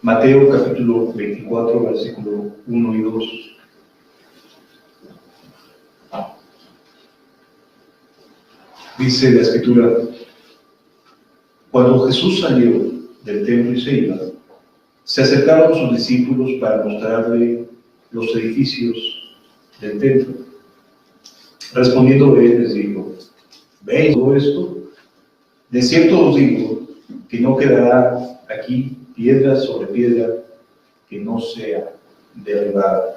Mateo capítulo 24, versículo 1 y 2. Dice la Escritura: cuando Jesús salió del templo y se iba, se acercaron sus discípulos para mostrarle los edificios del templo. Respondiendo él les dijo: ¿veis todo esto? De cierto os digo que no quedará aquí piedra sobre piedra que no sea derribada.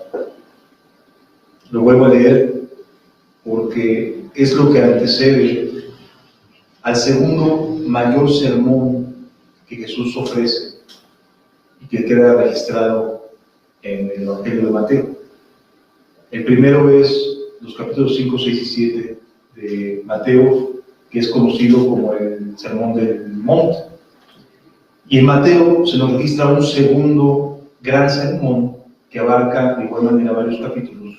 Lo vuelvo a leer porque es lo que antecede al segundo mayor sermón que Jesús ofrece y que queda registrado en el Evangelio de Mateo. El primero es los capítulos 5, 6 y 7 de Mateo, que es conocido como el Sermón del Monte. Y en Mateo se nos registra un segundo gran sermón que abarca de igual manera varios capítulos,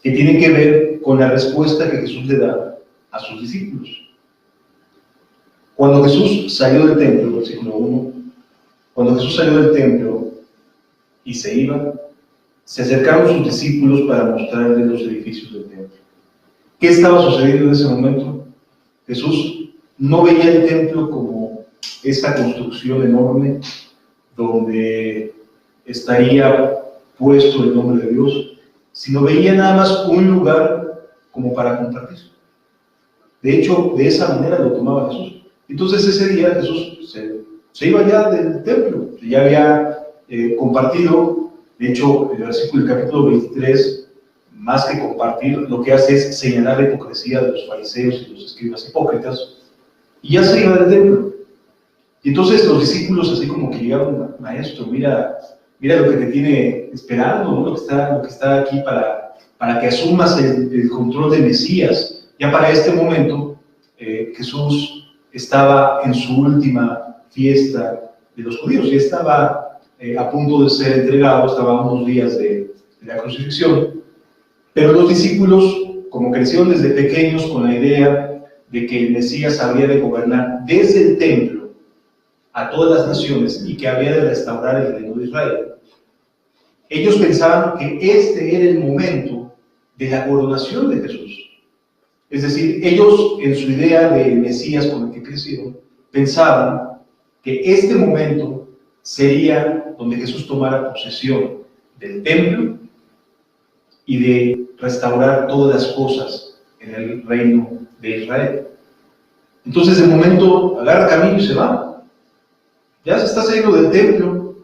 que tiene que ver con la respuesta que Jesús le da a sus discípulos. Cuando Jesús salió del templo, versículo 1, cuando Jesús salió del templo y se iba, se acercaron sus discípulos para mostrarle los edificios del templo. ¿Qué estaba sucediendo en ese momento? Jesús no veía el templo como esa construcción enorme donde estaría puesto el nombre de Dios, sino veía nada más un lugar como para compartir. De hecho, de esa manera lo tomaba Jesús. Entonces ese día Jesús se iba ya del templo, ya había compartido. De hecho, el versículo del capítulo 23, más que compartir, lo que hace es señalar la hipocresía de los fariseos y los escribas hipócritas, y ya se iba del templo. Y entonces los discípulos, así como que llegaron: maestro, mira lo que te tiene esperando, ¿no? lo que está aquí para que asumas el control del Mesías. Ya para este momento, Jesús estaba en su última fiesta de los judíos, ya estaba a punto de ser entregado, estaba a unos días de la crucifixión, pero los discípulos, como crecieron desde pequeños con la idea de que el Mesías había de gobernar desde el templo a todas las naciones y que había de restaurar el reino de Israel, ellos pensaban que este era el momento de la coronación de Jesús. Es decir, ellos, en su idea del Mesías con el que crecieron, pensaban que este momento sería donde Jesús tomara posesión del templo y de restaurar todas las cosas en el reino de Israel. Entonces, de momento, agarra camino y se va. Ya se está saliendo del templo,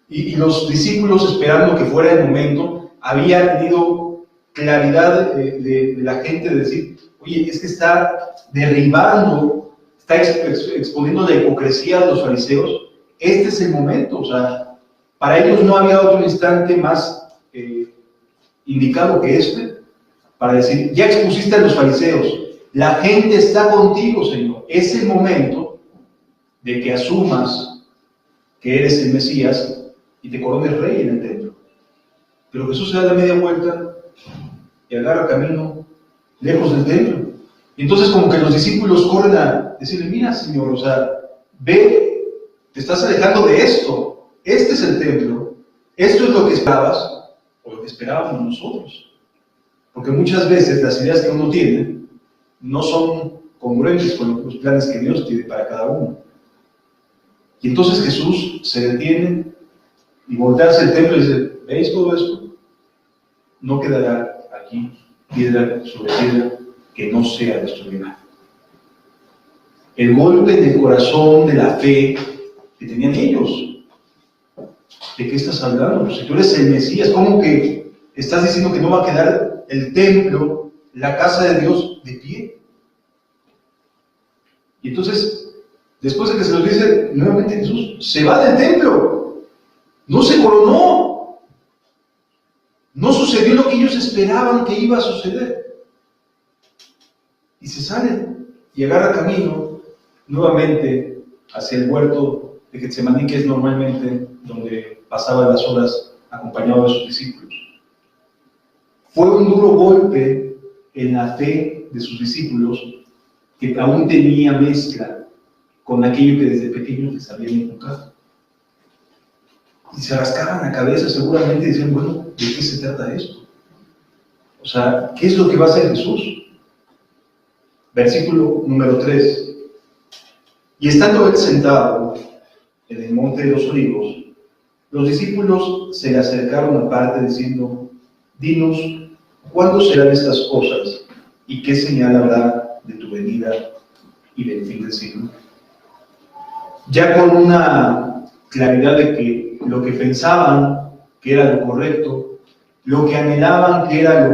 y los discípulos, esperando que fuera el momento, habían tenido claridad de la gente de decir: oye, es que está derribando, está exponiendo la hipocresía de los fariseos. Este es el momento. O sea, para ellos no había otro instante más indicado que este, para decir: ya expusiste a los fariseos, la gente está contigo, Señor. Es el momento de que asumas que eres el Mesías y te corones rey en el templo. Pero Jesús se da la media vuelta y agarra camino lejos del templo. Y entonces, como que los discípulos corren a decirle: mira, Señor, o sea, ve, te estás alejando de esto. Este es el templo. Esto es lo que esperabas, o lo que esperábamos nosotros. Porque muchas veces las ideas que uno tiene no son congruentes con los planes que Dios tiene para cada uno. Y entonces Jesús se detiene y voltea hacia el templo y dice: ¿veis todo esto? No quedará aquí piedra sobre piedra que no sea destruida. El golpe en el corazón de la fe que tenían ellos. ¿De qué estás hablando? Pues si tú eres el Mesías, ¿cómo que estás diciendo que no va a quedar el templo, la casa de Dios, de pie? Y entonces, después de que se los dice, nuevamente Jesús se va del templo. No se coronó. No sucedió lo que ellos esperaban que iba a suceder. Y se sale y agarra camino nuevamente hacia el huerto de Getsemaní, que es normalmente donde pasaba las horas acompañado de sus discípulos. Fue un duro golpe en la fe de sus discípulos, que aún tenía mezcla con aquello que desde pequeños les habían inculcado. y se rascaban la cabeza seguramente y decían, bueno, ¿de qué se trata esto? O sea, ¿qué es lo que va a hacer Jesús? Versículo número 3. Y estando él sentado en el monte de los olivos, los discípulos se le acercaron aparte diciendo, dinos, ¿cuándo serán estas cosas? ¿Y qué señal habrá de tu venida y del fin del siglo? Ya con una claridad de que lo que pensaban que era lo correcto, lo que anhelaban que era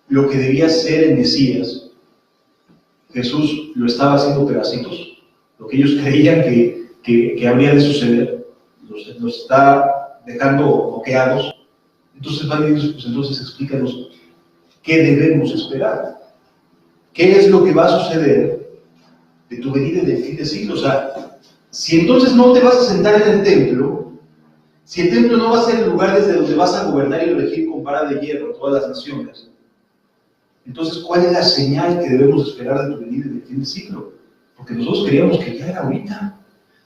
lo que debía ser el Mesías, Jesús lo estaba haciendo pedacitos. Lo que ellos creían que habría de suceder, los está dejando bloqueados. Entonces van a decir, pues entonces explícanos qué debemos esperar. ¿Qué es lo que va a suceder de tu venida y del fin del siglo? O sea, si entonces no te vas a sentar en el templo, si el templo no va a ser el lugar desde donde vas a gobernar y regir con vara de hierro a todas las naciones, entonces, ¿cuál es la señal que debemos esperar de tu venida y del fin del siglo? Porque nosotros creíamos que ya era ahorita.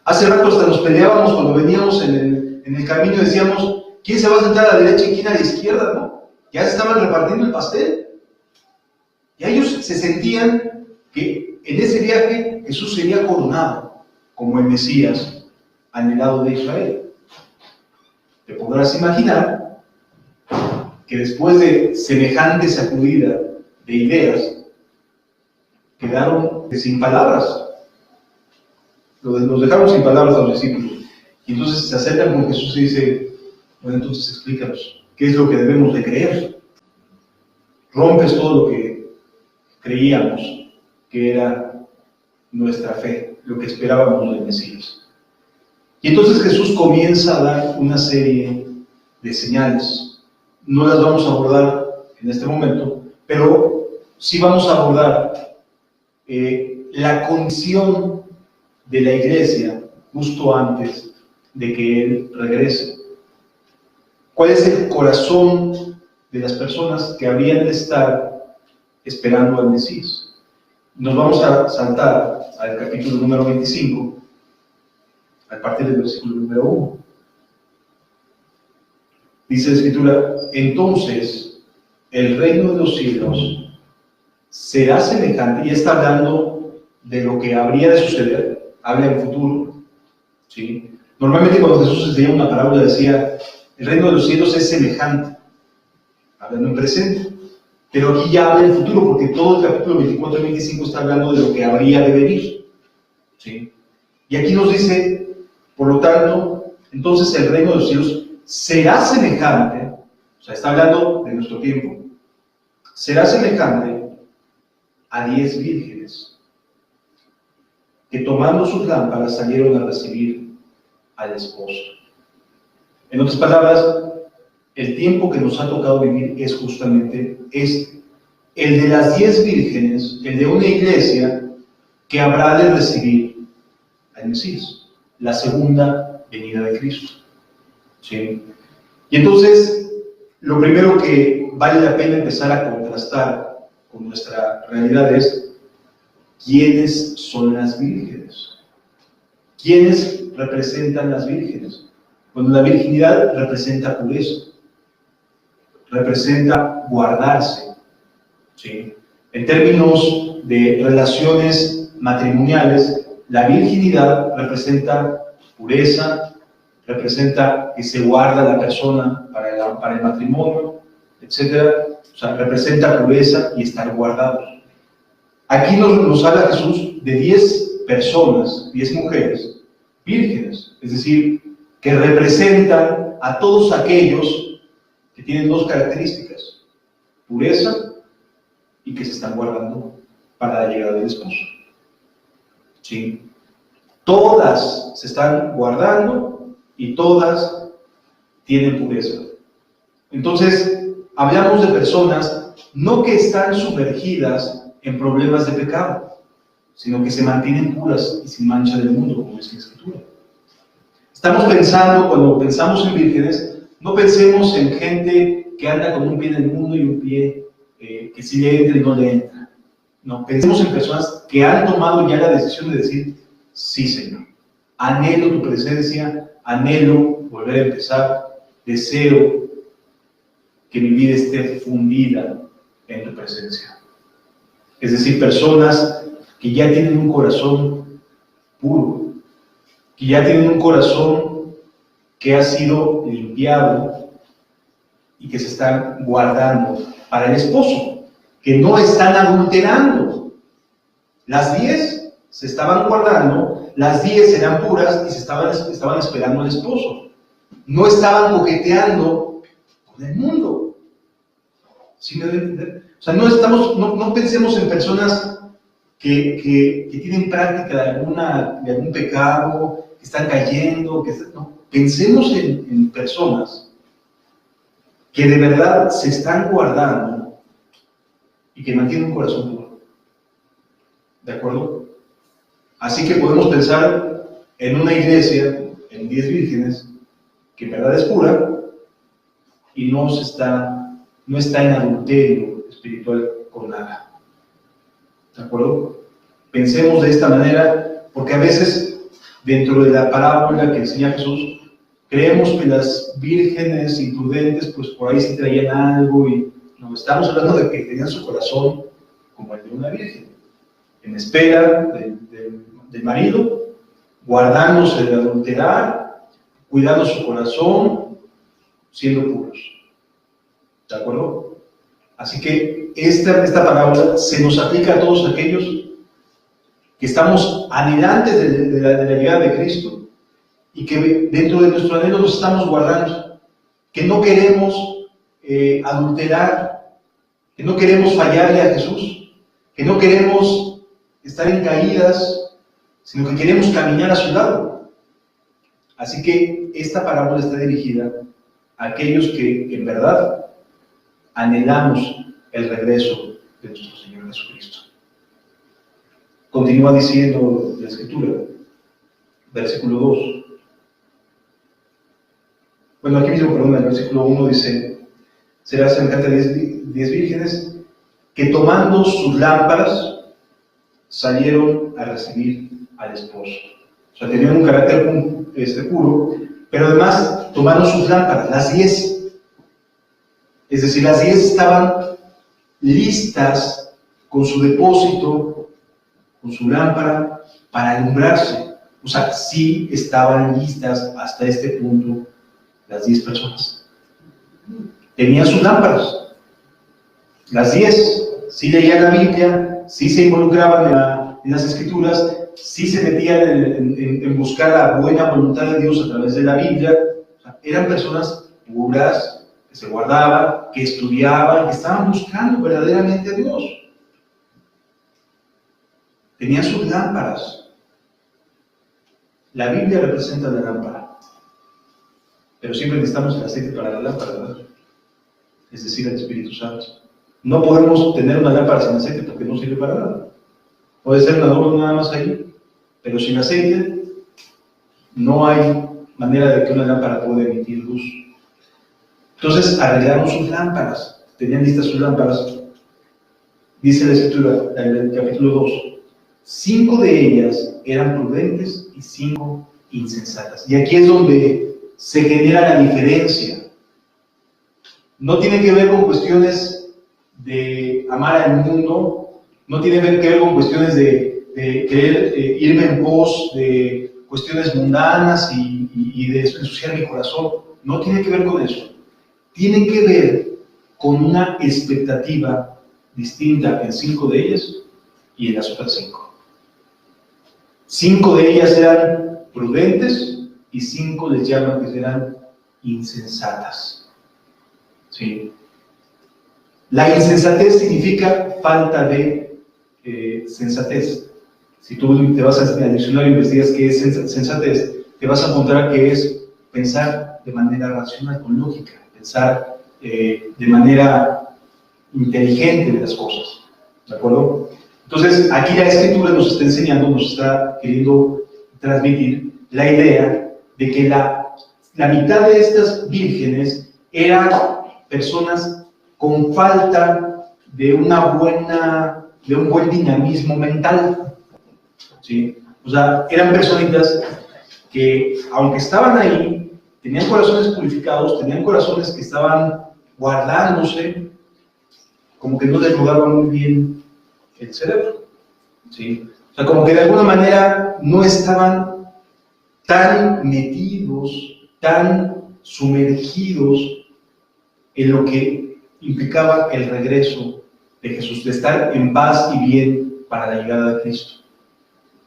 Hace rato hasta nos peleábamos cuando veníamos en el camino y decíamos, ¿quién se va a sentar a la derecha y quién a la izquierda? ¿No? Ya se estaban repartiendo el pastel. Y ellos se sentían que en ese viaje Jesús sería coronado como el Mesías anhelado de Israel. Te podrás imaginar que después de semejante sacudida de ideas, quedaron sin palabras. Los dejaron sin palabras a los discípulos. Y entonces se acercan con Jesús y dice, bueno, entonces explícanos, ¿qué es lo que debemos de creer? Rompes todo lo que creíamos que era nuestra fe, lo que esperábamos del Mesías. Y entonces Jesús comienza a dar una serie de señales. No las vamos a abordar en este momento, pero sí vamos a abordar la condición de la iglesia justo antes de que Él regrese. ¿Cuál es el corazón de las personas que habrían de estar esperando al Mesías? Nos vamos a saltar al capítulo número 25, a partir del versículo número 1. Dice la Escritura, entonces el reino de los cielos será semejante, y está hablando de lo que habría de suceder, habla en futuro, ¿sí? Normalmente cuando Jesús decía una parábola decía, el reino de los cielos es semejante, hablando en presente, pero aquí ya habla en futuro, porque todo el capítulo 24 y 25 está hablando de lo que habría de venir, ¿sí? Y aquí nos dice, por lo tanto, entonces el reino de los cielos será semejante, o sea, está hablando de nuestro tiempo, será semejante a 10 vírgenes que tomando sus lámparas salieron a recibir al esposo. En otras palabras, el tiempo que nos ha tocado vivir es justamente este, el de las 10 vírgenes, el de una iglesia que habrá de recibir al Mesías, la segunda venida de Cristo. ¿Sí? Y entonces, lo primero que vale la pena empezar a contrastar con nuestra realidad es ¿quiénes son las vírgenes? ¿Quiénes representan las vírgenes? Bueno, la virginidad representa pureza, representa guardarse, ¿sí? En términos de relaciones matrimoniales, la virginidad representa pureza, representa que se guarda la persona para el matrimonio, etc. O sea, representa pureza y estar guardados. Aquí nos habla Jesús de 10 personas, 10 mujeres vírgenes, es decir, que representan a todos aquellos que tienen dos características, pureza y que se están guardando para la llegada del esposo. ¿Sí? Todas se están guardando y todas tienen pureza. Entonces, hablamos de personas no que están sumergidas en problemas de pecado, sino que se mantienen puras y sin mancha del mundo, como dice la Escritura. Estamos pensando, cuando pensamos en vírgenes, no pensemos en gente que anda con un pie en el mundo y un pie que sí le entra y no le entra. No, pensemos en personas que han tomado ya la decisión de decir, sí, Señor, Anhelo tu presencia, anhelo volver a empezar, deseo que mi vida esté fundida en tu presencia. Es decir, personas que ya tienen un corazón puro, que ya tienen un corazón que ha sido limpiado y que se están guardando para el esposo, que no están adulterando. Las 10 se estaban guardando, las 10 eran puras y estaban esperando al esposo. No estaban coqueteando con el mundo. ¿Sí me deben entender? O sea, no pensemos en personas que tienen práctica de algún pecado, que están cayendo, no. Pensemos en personas que de verdad se están guardando y que mantienen un corazón puro. ¿De acuerdo? Así que podemos pensar en una iglesia, en 10 vírgenes, que en verdad es pura y no está en adulterio espiritual con nada. ¿De acuerdo? Pensemos de esta manera, porque a veces, dentro de la parábola que enseña Jesús, creemos que las vírgenes imprudentes, pues por ahí sí traían algo, y no, estamos hablando de que tenían su corazón como el de una virgen, en espera del marido, guardándose de adulterar, cuidando su corazón, siendo puros. ¿De acuerdo? Así que esta parábola se nos aplica a todos aquellos que estamos anhelantes de la llegada de Cristo y que dentro de nuestro anhelo nos estamos guardando, que no queremos adulterar, que no queremos fallarle a Jesús, que no queremos estar en caídas, sino que queremos caminar a su lado. Así que esta parábola está dirigida a aquellos que en verdad anhelamos el regreso de nuestro Señor Jesucristo. Continúa diciendo la Escritura, versículo 2. Bueno, aquí mismo, perdón, el versículo 1 dice: será semejante a 10 vírgenes que tomando sus lámparas salieron a recibir al esposo. O sea, tenían un carácter puro, pero además tomaron sus lámparas, las 10. Es decir, las 10 estaban listas con su depósito, con su lámpara, para alumbrarse. O sea, sí estaban listas hasta este punto las 10 personas. Tenían sus lámparas. Las 10 sí leían la Biblia, sí se involucraban en las Escrituras, sí se metían en buscar la buena voluntad de Dios a través de la Biblia. O sea, eran personas puras, que se guardaban, que estudiaban, que estaban buscando verdaderamente a Dios. Tenían sus lámparas. La Biblia representa la lámpara, pero siempre necesitamos el aceite para la lámpara, ¿verdad? Es decir, el Espíritu Santo. No podemos tener una lámpara sin aceite porque no sirve para nada. Puede ser un adorno nada más ahí, pero sin aceite no hay manera de que una lámpara pueda emitir luz. Entonces arreglaron sus lámparas, tenían listas sus lámparas. Dice la Escritura, en el capítulo 2, 5 de ellas eran prudentes y 5 insensatas. Y aquí es donde se genera la diferencia. No tiene que ver con cuestiones de amar al mundo, no tiene que ver con cuestiones de querer irme en pos de cuestiones mundanas y de ensuciar mi corazón. No tiene que ver con eso. Tiene que ver con una expectativa distinta en 5 de ellas y en las otras 5. 5 de ellas eran prudentes y 5 les llaman que eran insensatas. ¿Sí? La insensatez significa falta de sensatez. Si tú te vas al diccionario y investigas qué es sensatez, te vas a encontrar que es pensar de manera racional, con lógica, pensar de manera inteligente de las cosas. ¿De acuerdo? Entonces, aquí la Escritura nos está enseñando, nos está queriendo transmitir la idea de que la mitad de estas vírgenes eran personas con falta de un buen dinamismo mental. ¿Sí? O sea, eran personitas que aunque estaban ahí, tenían corazones purificados, tenían corazones que estaban guardándose, como que no les rodaba muy bien el cerebro, ¿sí? O sea, como que de alguna manera no estaban tan metidos, tan sumergidos en lo que implicaba el regreso de Jesús, de estar en paz y bien para la llegada de Cristo.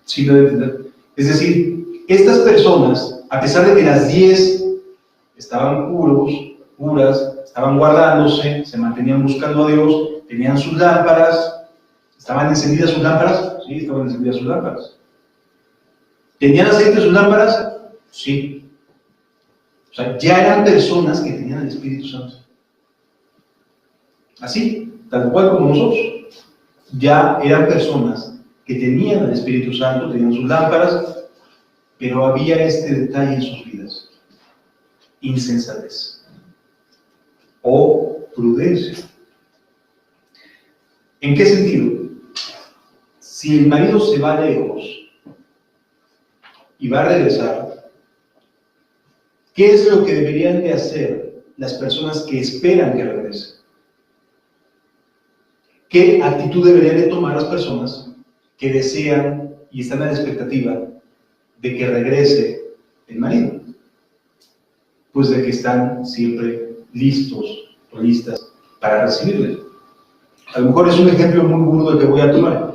¿Sí lo deben entender? Es decir, estas personas, a pesar de que las 10 estaban puras, estaban guardándose, se mantenían buscando a Dios, tenían sus lámparas, ¿estaban encendidas sus lámparas? Sí, estaban encendidas sus lámparas. ¿Tenían aceite en sus lámparas? Sí. O sea, ya eran personas que tenían el Espíritu Santo. Así, tal cual como nosotros. Ya eran personas que tenían el Espíritu Santo, tenían sus lámparas, pero había este detalle en sus vidas: insensatez o prudencia. ¿En qué sentido? Si el marido se va lejos y va a regresar, ¿qué es lo que deberían de hacer las personas que esperan que regrese? ¿Qué actitud deberían de tomar las personas que desean y están a la expectativa de que regrese el marido? Pues de que están siempre listos o listas para recibirle. A lo mejor es un ejemplo muy burdo el que voy a tomar,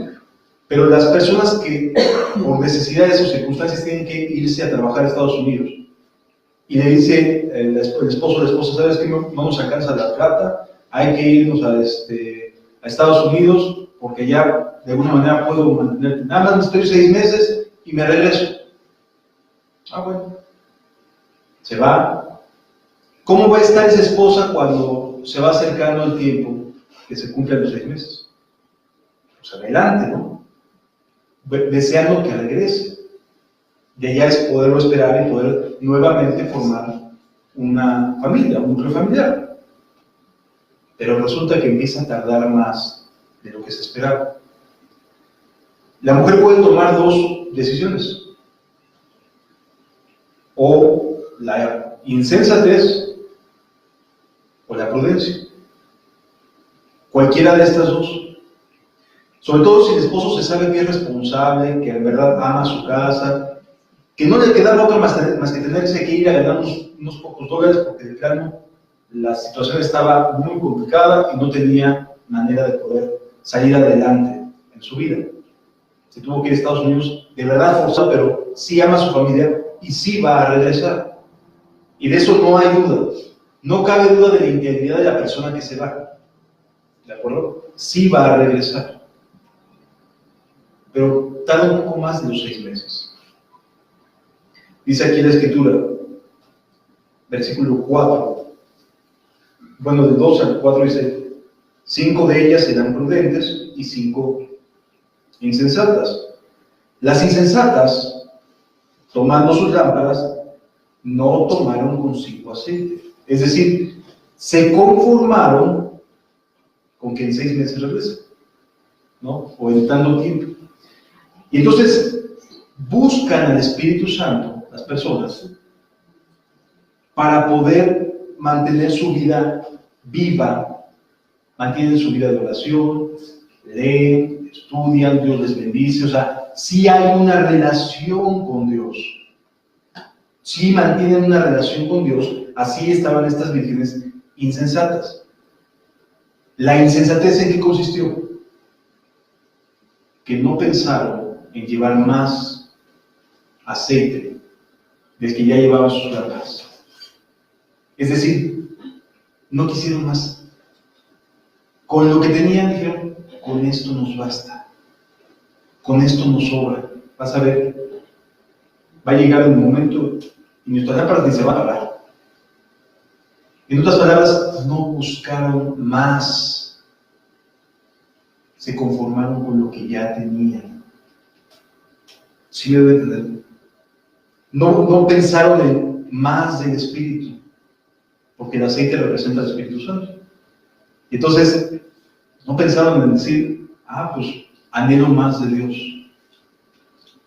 pero las personas que por necesidades o circunstancias tienen que irse a trabajar a Estados Unidos y le dice el esposo o la esposa: ¿sabes qué? Vamos a Casa de la Plata, hay que irnos a Estados Unidos porque ya de alguna manera puedo mantenerte. Nada más estoy 6 meses y me regreso. Ah, bueno. Se va. ¿Cómo va a estar esa esposa cuando se va acercando el tiempo que se cumplen los 6 meses? Pues adelante, ¿no? Deseando que regrese. Y allá es poderlo esperar y poder nuevamente formar una familia, un núcleo familiar. Pero resulta que empieza a tardar más de lo que se esperaba. La mujer puede tomar 2 decisiones: o la insensatez o la prudencia. Cualquiera de estas 2. Sobre todo si el esposo se sabe que es responsable, que en verdad ama su casa, que no le queda otra más que tenerse que ir a ganar unos pocos dólares, porque de plano la situación estaba muy complicada y no tenía manera de poder salir adelante en su vida. Se tuvo que ir a Estados Unidos de verdad forzado, pero sí ama a su familia y sí va a regresar. Y de eso no hay duda. No cabe duda de la integridad de la persona que se va. ¿De acuerdo? Sí va a regresar. Pero tarda un poco más de los 6 meses. Dice aquí la Escritura, versículo 4, bueno, del 2 al 4 dice: 5 de ellas serán prudentes y 5 insensatas. Las insensatas, tomando sus lámparas, no tomaron consigo aceite. Es decir, se conformaron con que en 6 meses regrese, ¿no? O en tanto tiempo. Y entonces buscan al Espíritu Santo, las personas, para poder mantener su vida viva, mantienen su vida de oración, leen, estudian, Dios les bendice. O sea, sí hay una relación con Dios, sí mantienen una relación con Dios. Así estaban estas vírgenes insensatas. ¿La insensatez en qué consistió? Que no pensaron en llevar más aceite del que ya llevaban sus lámparas. Es decir, no quisieron más. Con lo que tenían dijeron: con esto nos basta, con esto nos sobra. Vas a ver, va a llegar un momento y nuestras lámparas ni se van a apagar. En otras palabras, no buscaron más, se conformaron con lo que ya tenían. ¿Sí me debe entender? No pensaron en más del Espíritu, porque el aceite representa al Espíritu Santo. Y entonces, no pensaron en decir: ah, pues anhelo más de Dios.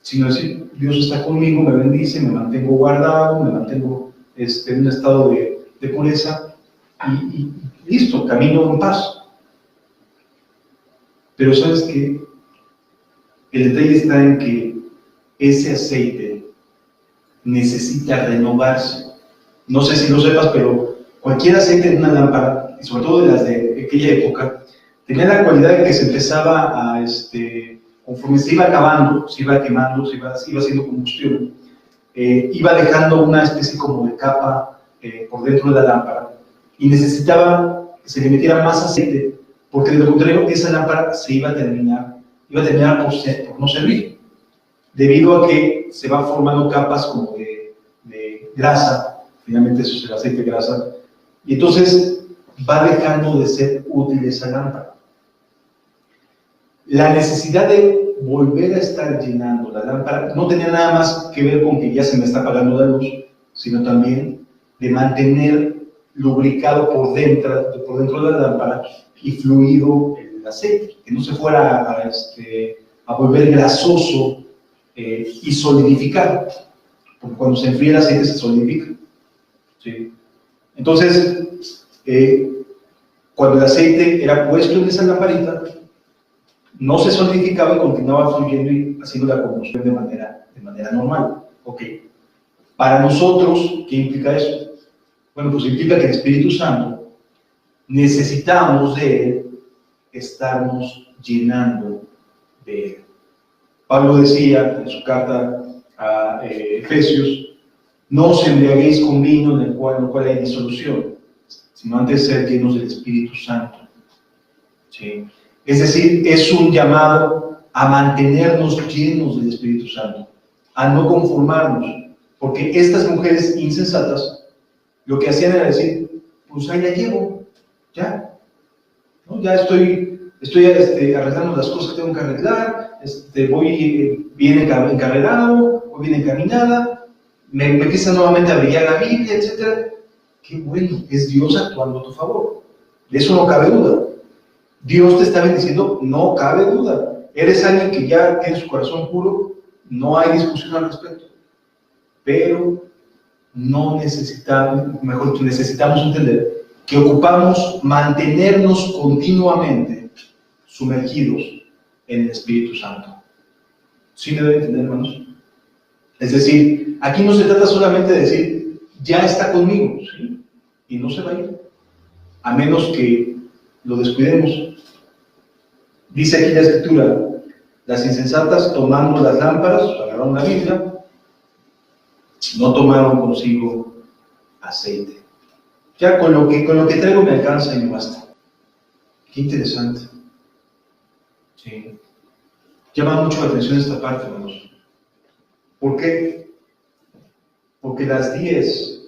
sino decir, Dios está conmigo, me bendice, me mantengo guardado, me mantengo en un estado de pureza y listo, camino en paz. Pero ¿sabes qué? El detalle está en que ese aceite necesita renovarse. No sé si lo sepas, pero cualquier aceite en una lámpara, y sobre todo de las de aquella época, tenía la cualidad de que se empezaba a, conforme se iba acabando, se iba quemando, se iba haciendo combustión, iba dejando una especie como de capa por dentro de la lámpara, y necesitaba que se le metiera más aceite, porque de lo contrario esa lámpara se iba a terminar por no servir, debido a que se va formando capas como de grasa, finalmente eso es el aceite de grasa, y entonces va dejando de ser útil esa lámpara. La necesidad de volver a estar llenando la lámpara no tenía nada más que ver con que ya se me está apagando la luz, sino también de mantener lubricado por dentro de la lámpara y fluido el aceite, que no se fuera a volver grasoso y solidificar, porque cuando se enfría el aceite se solidifica. ¿Sí? Entonces, cuando el aceite era puesto en esa lamparita, no se solidificaba y continuaba fluyendo y haciendo la combustión de manera normal. Ok. Para nosotros, ¿qué implica eso? Bueno, pues implica que el Espíritu Santo necesitamos de Él estarnos llenando de Él. Pablo decía en su carta a Efesios, no os embriaguéis con vino en el cual hay disolución, sino antes ser llenos del Espíritu Santo. ¿Sí? Es decir, es un llamado a mantenernos llenos del Espíritu Santo, a no conformarnos, porque estas mujeres insensatas lo que hacían era decir, pues ahí la llevo, ya, ¿no? Ya estoy arreglando las cosas que tengo que arreglar, voy bien encarrerado, voy bien encaminada, me empieza nuevamente a brillar la Biblia, etc. Qué bueno, es Dios actuando a tu favor, de eso no cabe duda. Dios te está bendiciendo, no cabe duda. Eres alguien que ya tiene su corazón puro, no hay discusión al respecto. Pero necesitamos entender que ocupamos mantenernos continuamente sumergidos en el Espíritu Santo. ¿Sí me deben entender, hermanos? Es decir, aquí no se trata solamente de decir, ya está conmigo, ¿sí? Y no se va a ir, a menos que lo descuidemos. Dice aquí la Escritura, las insensatas tomando las lámparas, agarraron la Biblia, no tomaron consigo aceite. Ya con lo que traigo me alcanza y me basta. Qué interesante. Sí. Llama mucho la atención esta parte, hermanos. ¿Por qué? Porque las 10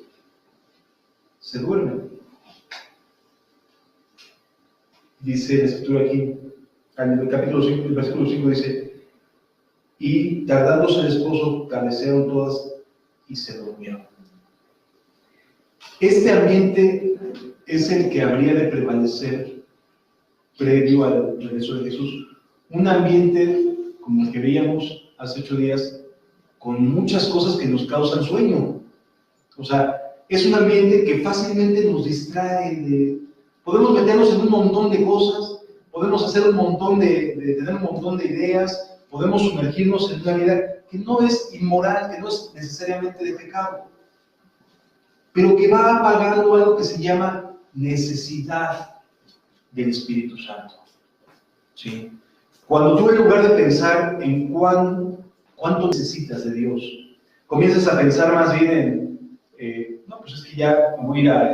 se duermen. Dice la Escritura aquí, en el capítulo 5, el versículo 5 dice, y tardándose el esposo, cabecearon todas y se durmieron. Este ambiente es el que habría de prevalecer previo al regreso de Jesús. Un ambiente como el que veíamos hace 8 días, con muchas cosas que nos causan sueño. O sea, es un ambiente que fácilmente nos distrae, podemos meternos en un montón de cosas, podemos hacer tener un montón de ideas, podemos sumergirnos en una vida que no es inmoral, que no es necesariamente de pecado, pero que va apagando algo que se llama necesidad del Espíritu Santo. ¿Sí? Cuando tú, en lugar de pensar en cuánto necesitas de Dios, comienzas a pensar más bien en, no, pues es que ya voy a ir a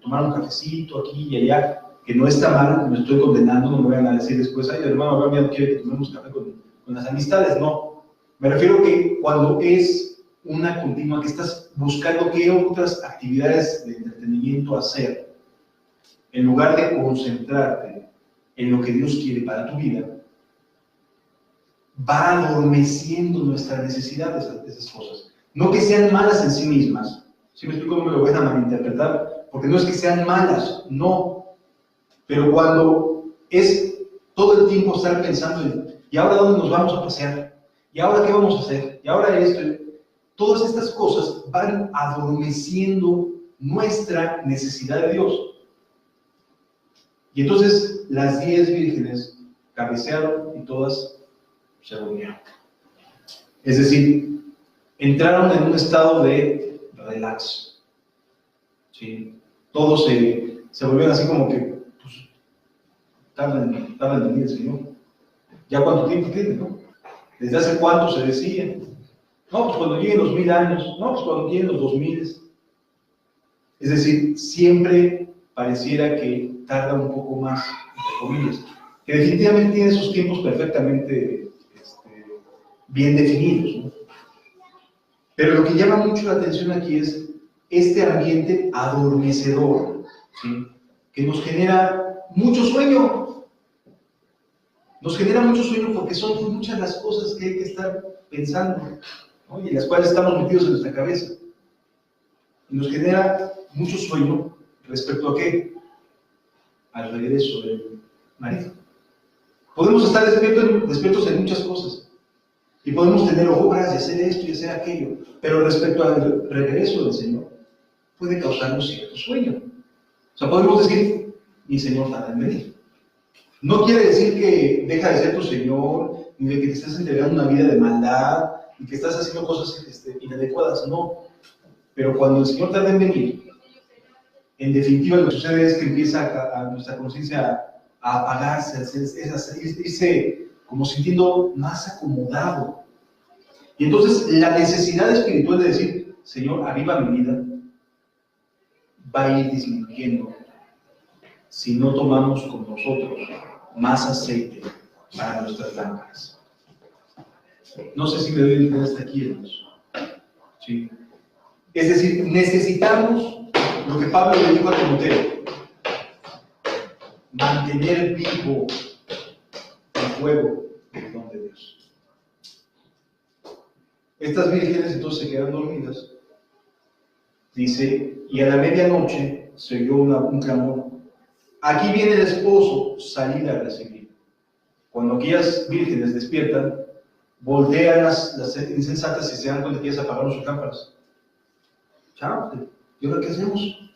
tomar un cafecito aquí y allá, que no está mal, me estoy condenando, no me vayan a decir después, ay, hermano, ahora no quiere que tomemos café con las amistades, no. Me refiero que cuando es una continua, que estás buscando qué otras actividades de entretenimiento hacer, en lugar de concentrarte en lo que Dios quiere para tu vida, va adormeciendo nuestra necesidad de esas cosas. No que sean malas en sí mismas, ¿sí me explico? No me lo van a malinterpretar, porque no es que sean malas, no. Pero cuando es todo el tiempo estar pensando en, ¿y ahora dónde nos vamos a pasear? ¿Y ahora qué vamos a hacer? ¿Y ahora esto? Todas estas cosas van adormeciendo nuestra necesidad de Dios. Y entonces las 10 vírgenes cabecearon y todas se durmieron. Es decir, entraron en un estado de relax. ¿Sí? Todos se volvieron así como que, pues, tarda en venir el Señor. ¿Ya cuánto tiempo tiene, no? ¿Desde hace cuánto se decía? No, pues cuando lleguen los 1000 años. No, pues cuando lleguen los 2000. Es decir, siempre pareciera que tarda un poco más, entre comillas, que definitivamente tiene sus tiempos perfectamente bien definidos, ¿no? Pero lo que llama mucho la atención aquí es este ambiente adormecedor, ¿sí? Que nos genera mucho sueño. Nos genera mucho sueño porque son muchas las cosas que hay que estar pensando, ¿no? Y en las cuales estamos metidos en nuestra cabeza. Y nos genera mucho sueño respecto a qué? Al regreso del marido. Podemos estar despiertos en muchas cosas. Y podemos tener obras y hacer esto y hacer aquello. Pero respecto al regreso del Señor, puede causarnos cierto sueño. O sea, podemos decir, mi Señor tarda en venir. No quiere decir que deja de ser tu Señor, ni de que te estás entregando una vida de maldad, y que estás haciendo cosas inadecuadas, no. Pero cuando el Señor tarda en venir, en definitiva lo que sucede es que empieza a nuestra conciencia a apagarse, a irse como sintiendo más acomodado. Y entonces la necesidad espiritual de decir, Señor, aviva mi vida, va a ir disminuyendo si no tomamos con nosotros más aceite para nuestras lámparas. No sé si me doy a entender hasta aquí, hermanos. ¿Sí? Es decir, necesitamos lo que Pablo le dijo a Timoteo: mantener vivo el fuego del don de Dios. Estas vírgenes entonces se quedan dormidas. Dice, y a la medianoche se oyó un clamor: aquí viene el esposo, salid a recibir. Cuando aquellas vírgenes despiertan, voltean las insensatas y se dan cuenta que ya se apagaron sus lámparas. Chao, ¿y ahora qué hacemos?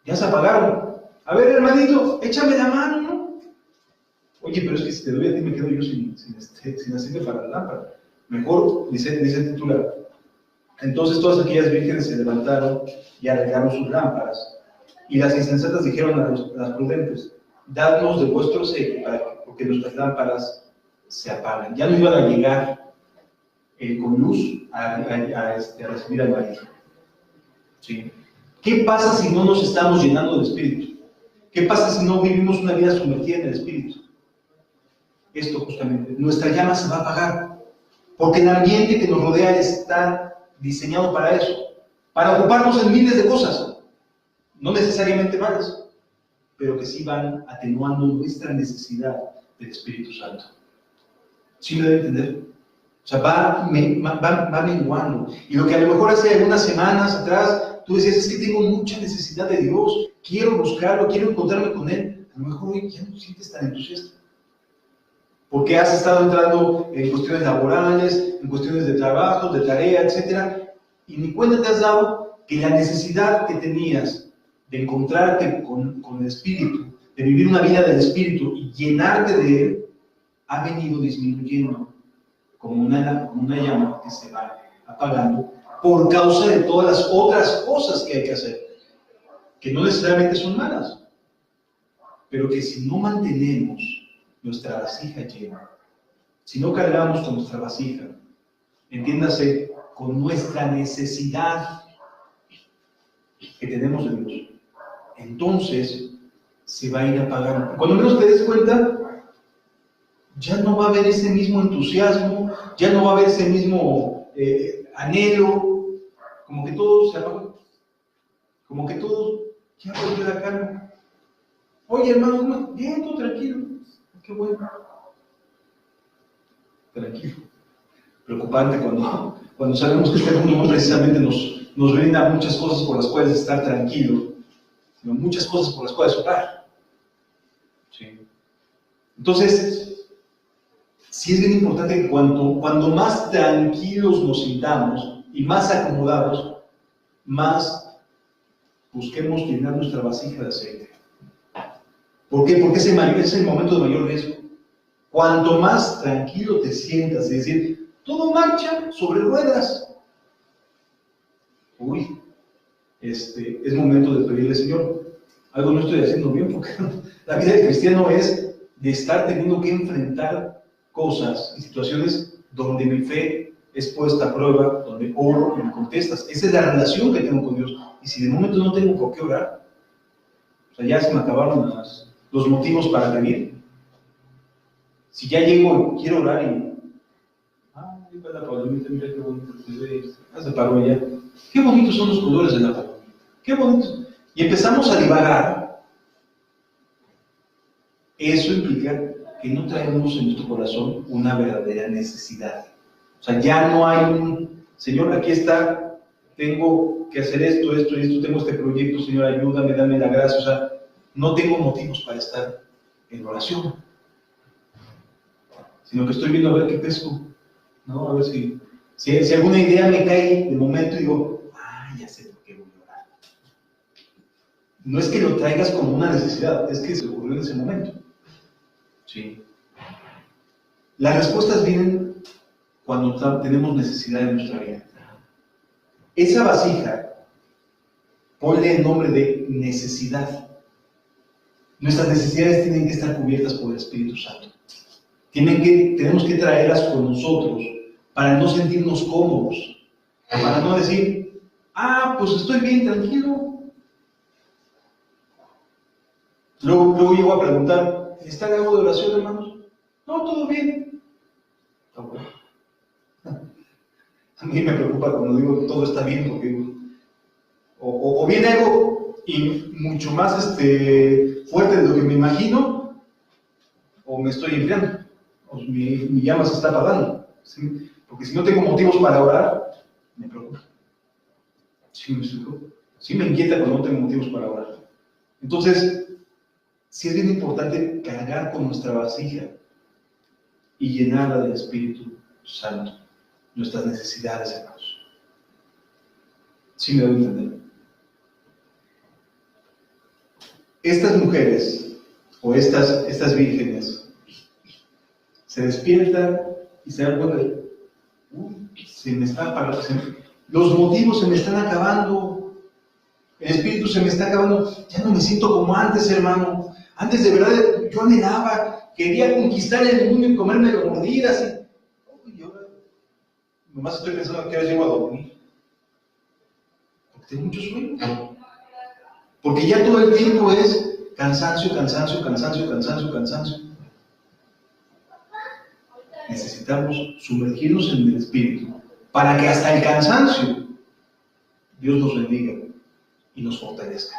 Ya se apagaron. A ver, hermanito, échame la mano, ¿no? Oye, pero es que si te doy a ti me quedo yo sin aceite para la lámpara. Mejor, dice el titular. Entonces todas aquellas vírgenes se levantaron y arreglaron sus lámparas. Y las insensatas dijeron a las prudentes: dadnos de vuestro aceite porque nuestras lámparas se apagan. Ya no iban a llegar con luz a recibir al marido. ¿Sí? ¿Qué pasa si no nos estamos llenando del Espíritu? ¿Qué pasa si no vivimos una vida sumergida en el Espíritu? Esto justamente, nuestra llama se va a apagar, porque el ambiente que nos rodea está diseñado para eso, para ocuparnos en miles de cosas, no necesariamente malas, pero que sí van atenuando nuestra necesidad del Espíritu Santo. ¿Sí me debe entender? O sea, va menguando. Y lo que a lo mejor hace algunas semanas atrás tú decías: es que tengo mucha necesidad de Dios, quiero buscarlo, quiero encontrarme con Él. A lo mejor hoy ya no te sientes tan entusiasta, porque has estado entrando en cuestiones laborales, en cuestiones de trabajo, de tarea, etc. Y ni cuenta te has dado que la necesidad que tenías de encontrarte con el Espíritu, de vivir una vida del Espíritu y llenarte de Él, ha venido disminuyendo como una llama que se va apagando por causa de todas las otras cosas que hay que hacer, que no necesariamente son malas, pero que si no mantenemos nuestra vasija llena, si no cargamos con nuestra vasija, entiéndase, con nuestra necesidad que tenemos de Dios, entonces se va a ir apagando. Cuando menos te des cuenta, ya no va a haber ese mismo entusiasmo, ya no va a haber ese mismo anhelo, como que todo se apagó, como que todo ya volvió a la calma. Oye, hermano, bien, todo tranquilo, qué bueno. Tranquilo. Preocupante cuando sabemos que este mundo no precisamente nos brinda muchas cosas por las cuales estar tranquilo, sino muchas cosas por las cuales orar. ¿Sí? Entonces, sí es bien importante que cuando más tranquilos nos sintamos y más acomodados, más busquemos llenar nuestra vasija de aceite. ¿Por qué? Porque es el momento de mayor riesgo. Cuanto más tranquilo te sientas, es decir, todo marcha sobre ruedas. Uy, es momento de pedirle, Señor, algo no estoy haciendo bien, porque la vida del cristiano es de estar teniendo que enfrentar cosas y situaciones donde mi fe es puesta a prueba, donde oro y me contestas. Esa es la relación que tengo con Dios. Y si de momento no tengo por qué orar, o sea, ya se me acabaron los motivos para pedir. Si ya llego y quiero orar y... la palomita, mira qué bonito se ve. Se paró allá. Qué bonitos son los colores de la palomita. Qué bonitos. Y empezamos a divagar. Eso implica que no traemos en nuestro corazón una verdadera necesidad. O sea, ya no hay un, Señor, aquí está, tengo que hacer esto, esto y esto, tengo este proyecto, Señor, ayúdame, dame la gracia. O sea, no tengo motivos para estar en oración. Sino que estoy viendo a ver qué pesco, ¿no? A ver si alguna idea me cae de momento y digo, ya sé por qué voy a orar. No es que lo traigas como una necesidad, es que se ocurrió en ese momento. ¿Sí? Las respuestas vienen cuando tenemos necesidad en nuestra vida. Esa vasija, ponle el nombre de necesidad. Nuestras necesidades tienen que estar cubiertas por el Espíritu Santo. Tenemos que traerlas con nosotros para no sentirnos cómodos, para no decir, pues estoy bien, tranquilo. Luego llego a preguntar, ¿está en algo de oración, hermanos? No, todo bien. Está bueno. A mí me preocupa cuando digo todo está bien, porque o viene algo y mucho más fuerte de lo que me imagino, o me estoy enfriando, o mi llama se está apagando, ¿sí? Porque si no tengo motivos para orar, me preocupa. ¿Sí me explico? Sí me inquieta cuando no tengo motivos para orar. Entonces, sí es bien importante cargar con nuestra vasija y llenarla del Espíritu Santo, nuestras necesidades, hermanos. ¿Sí me doy a entender? Estas mujeres, o estas vírgenes, se despiertan y se dan cuenta de, se me está apagando, los motivos se me están acabando, el espíritu se me está acabando, ya no me siento como antes, hermano. Antes de verdad yo anhelaba, quería conquistar el mundo y comerme las mordidas. Y ahora nomás estoy pensando que ahora llego a dormir. Porque tengo mucho sueño. Porque ya todo el tiempo es cansancio, cansancio, cansancio, cansancio, cansancio. Necesitamos sumergirnos en el Espíritu para que hasta el cansancio Dios nos bendiga y nos fortalezca.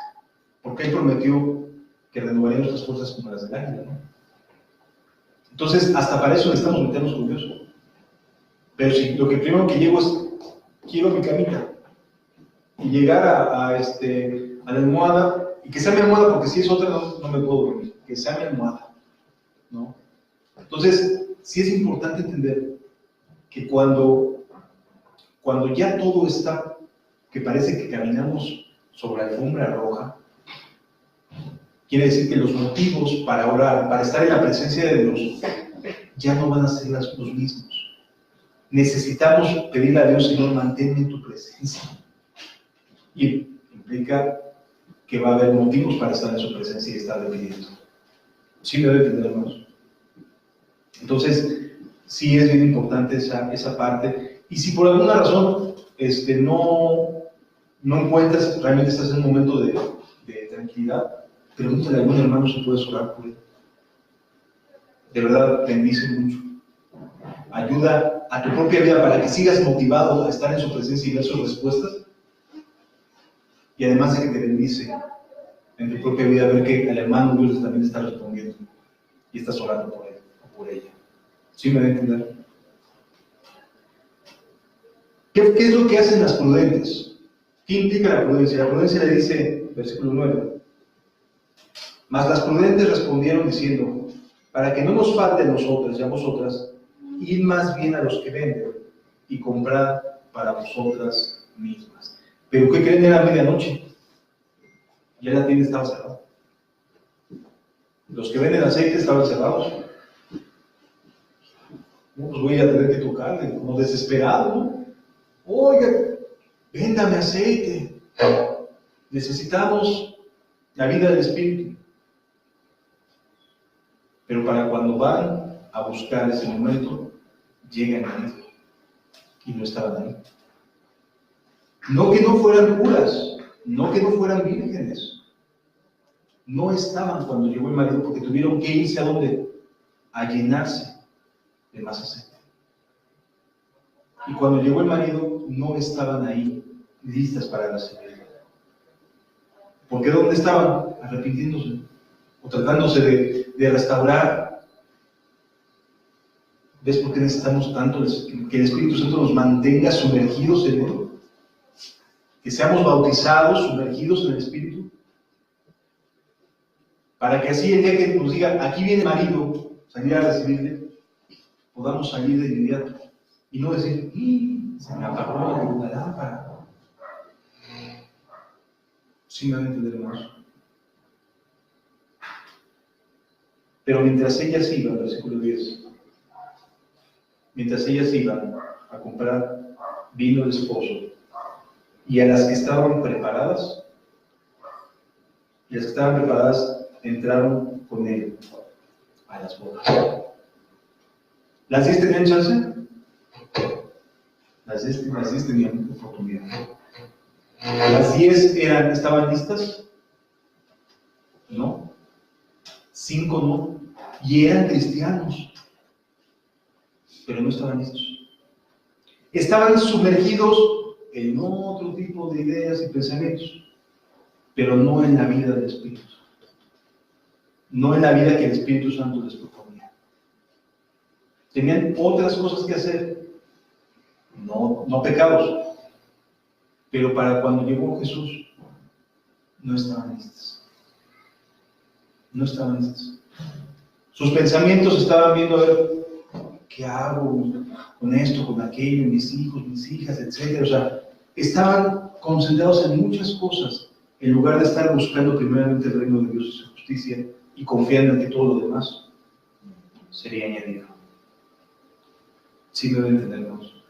Porque Él prometió que renovaría nuestras fuerzas como las del águila, ¿no? Entonces, hasta para eso necesitamos meternos con Dios. Pero si lo que primero que llego es, quiero mi camita, y llegar a la almohada, y que sea mi almohada, porque si es otra no me puedo dormir, que sea mi almohada, ¿no? Entonces, sí es importante entender que cuando ya todo está, que parece que caminamos sobre alfombra roja, quiere decir que los motivos para orar, para estar en la presencia de Dios, ya no van a ser los mismos. Necesitamos pedirle a Dios, Señor, manténme en tu presencia. Y implica que va a haber motivos para estar en su presencia y estar pidiendo. Sí me debe entender, hermanos. Entonces, sí es bien importante esa parte. Y si por alguna razón no encuentras, realmente estás en un momento de tranquilidad, pregúntale a algún hermano si puedes orar por él. De verdad, bendice mucho. Ayuda a tu propia vida para que sigas motivado a estar en su presencia y ver sus respuestas. Y además de que te bendice en tu propia vida, ver que el hermano Dios también está respondiendo y estás orando por él o por ella. ¿Sí me va a entender? ¿Qué es lo que hacen las prudentes? ¿Qué implica la prudencia? La prudencia le dice, versículo 9, mas las prudentes respondieron diciendo, para que no nos falte a nosotras y a vosotras id más bien a los que venden y comprad para vosotras mismas. Pero ¿qué creen? Era medianoche. Ya la tienda estaba cerrada. Los que venden aceite estaban cerrados. No, pues voy a tener que tocarle, como desesperado, ¿no? Oiga, véndame aceite. Necesitamos la vida del Espíritu. Pero para cuando van a buscar ese momento, llegan ahí y no estaban ahí. No que no fueran puras, no que no fueran vírgenes. No estaban cuando llegó el marido porque tuvieron que irse a ¿dónde? A llenarse de más aceite. Y cuando llegó el marido, no estaban ahí listas para recibirlo. ¿Por qué dónde estaban? Arrepintiéndose o tratándose de restaurar. ¿Ves por qué necesitamos tanto que el Espíritu Santo nos mantenga sumergidos en Él? Que seamos bautizados, sumergidos en el Espíritu. Para que así el día que nos diga, aquí viene el marido, salir a recibirle, podamos salir de inmediato. Y no decir, se me apagó la lámpara. Sí me van a entender, hermanos. Pero mientras ellas iban, versículo 10, mientras ellas iban a comprar, vino el esposo, y a las que estaban preparadas, entraron con él a las bodas. ¿Las 10 tenían chance? Las 10 tenían oportunidad. ¿Las 10 estaban listas? No. 5 no. Y eran cristianos, pero no estaban listos. Estaban sumergidos en otro tipo de ideas y pensamientos, pero no en la vida del Espíritu. No en la vida que el Espíritu Santo les proponía. Tenían otras cosas que hacer, no pecados, pero para cuando llegó Jesús, no estaban listas. No estaban listas. Sus pensamientos estaban viendo a ver qué hago con esto, con aquello, mis hijos, mis hijas, etc. O sea, estaban concentrados en muchas cosas en lugar de estar buscando primeramente el reino de Dios y su justicia y confiando en que todo lo demás sería añadido. Sí me deben entendernos.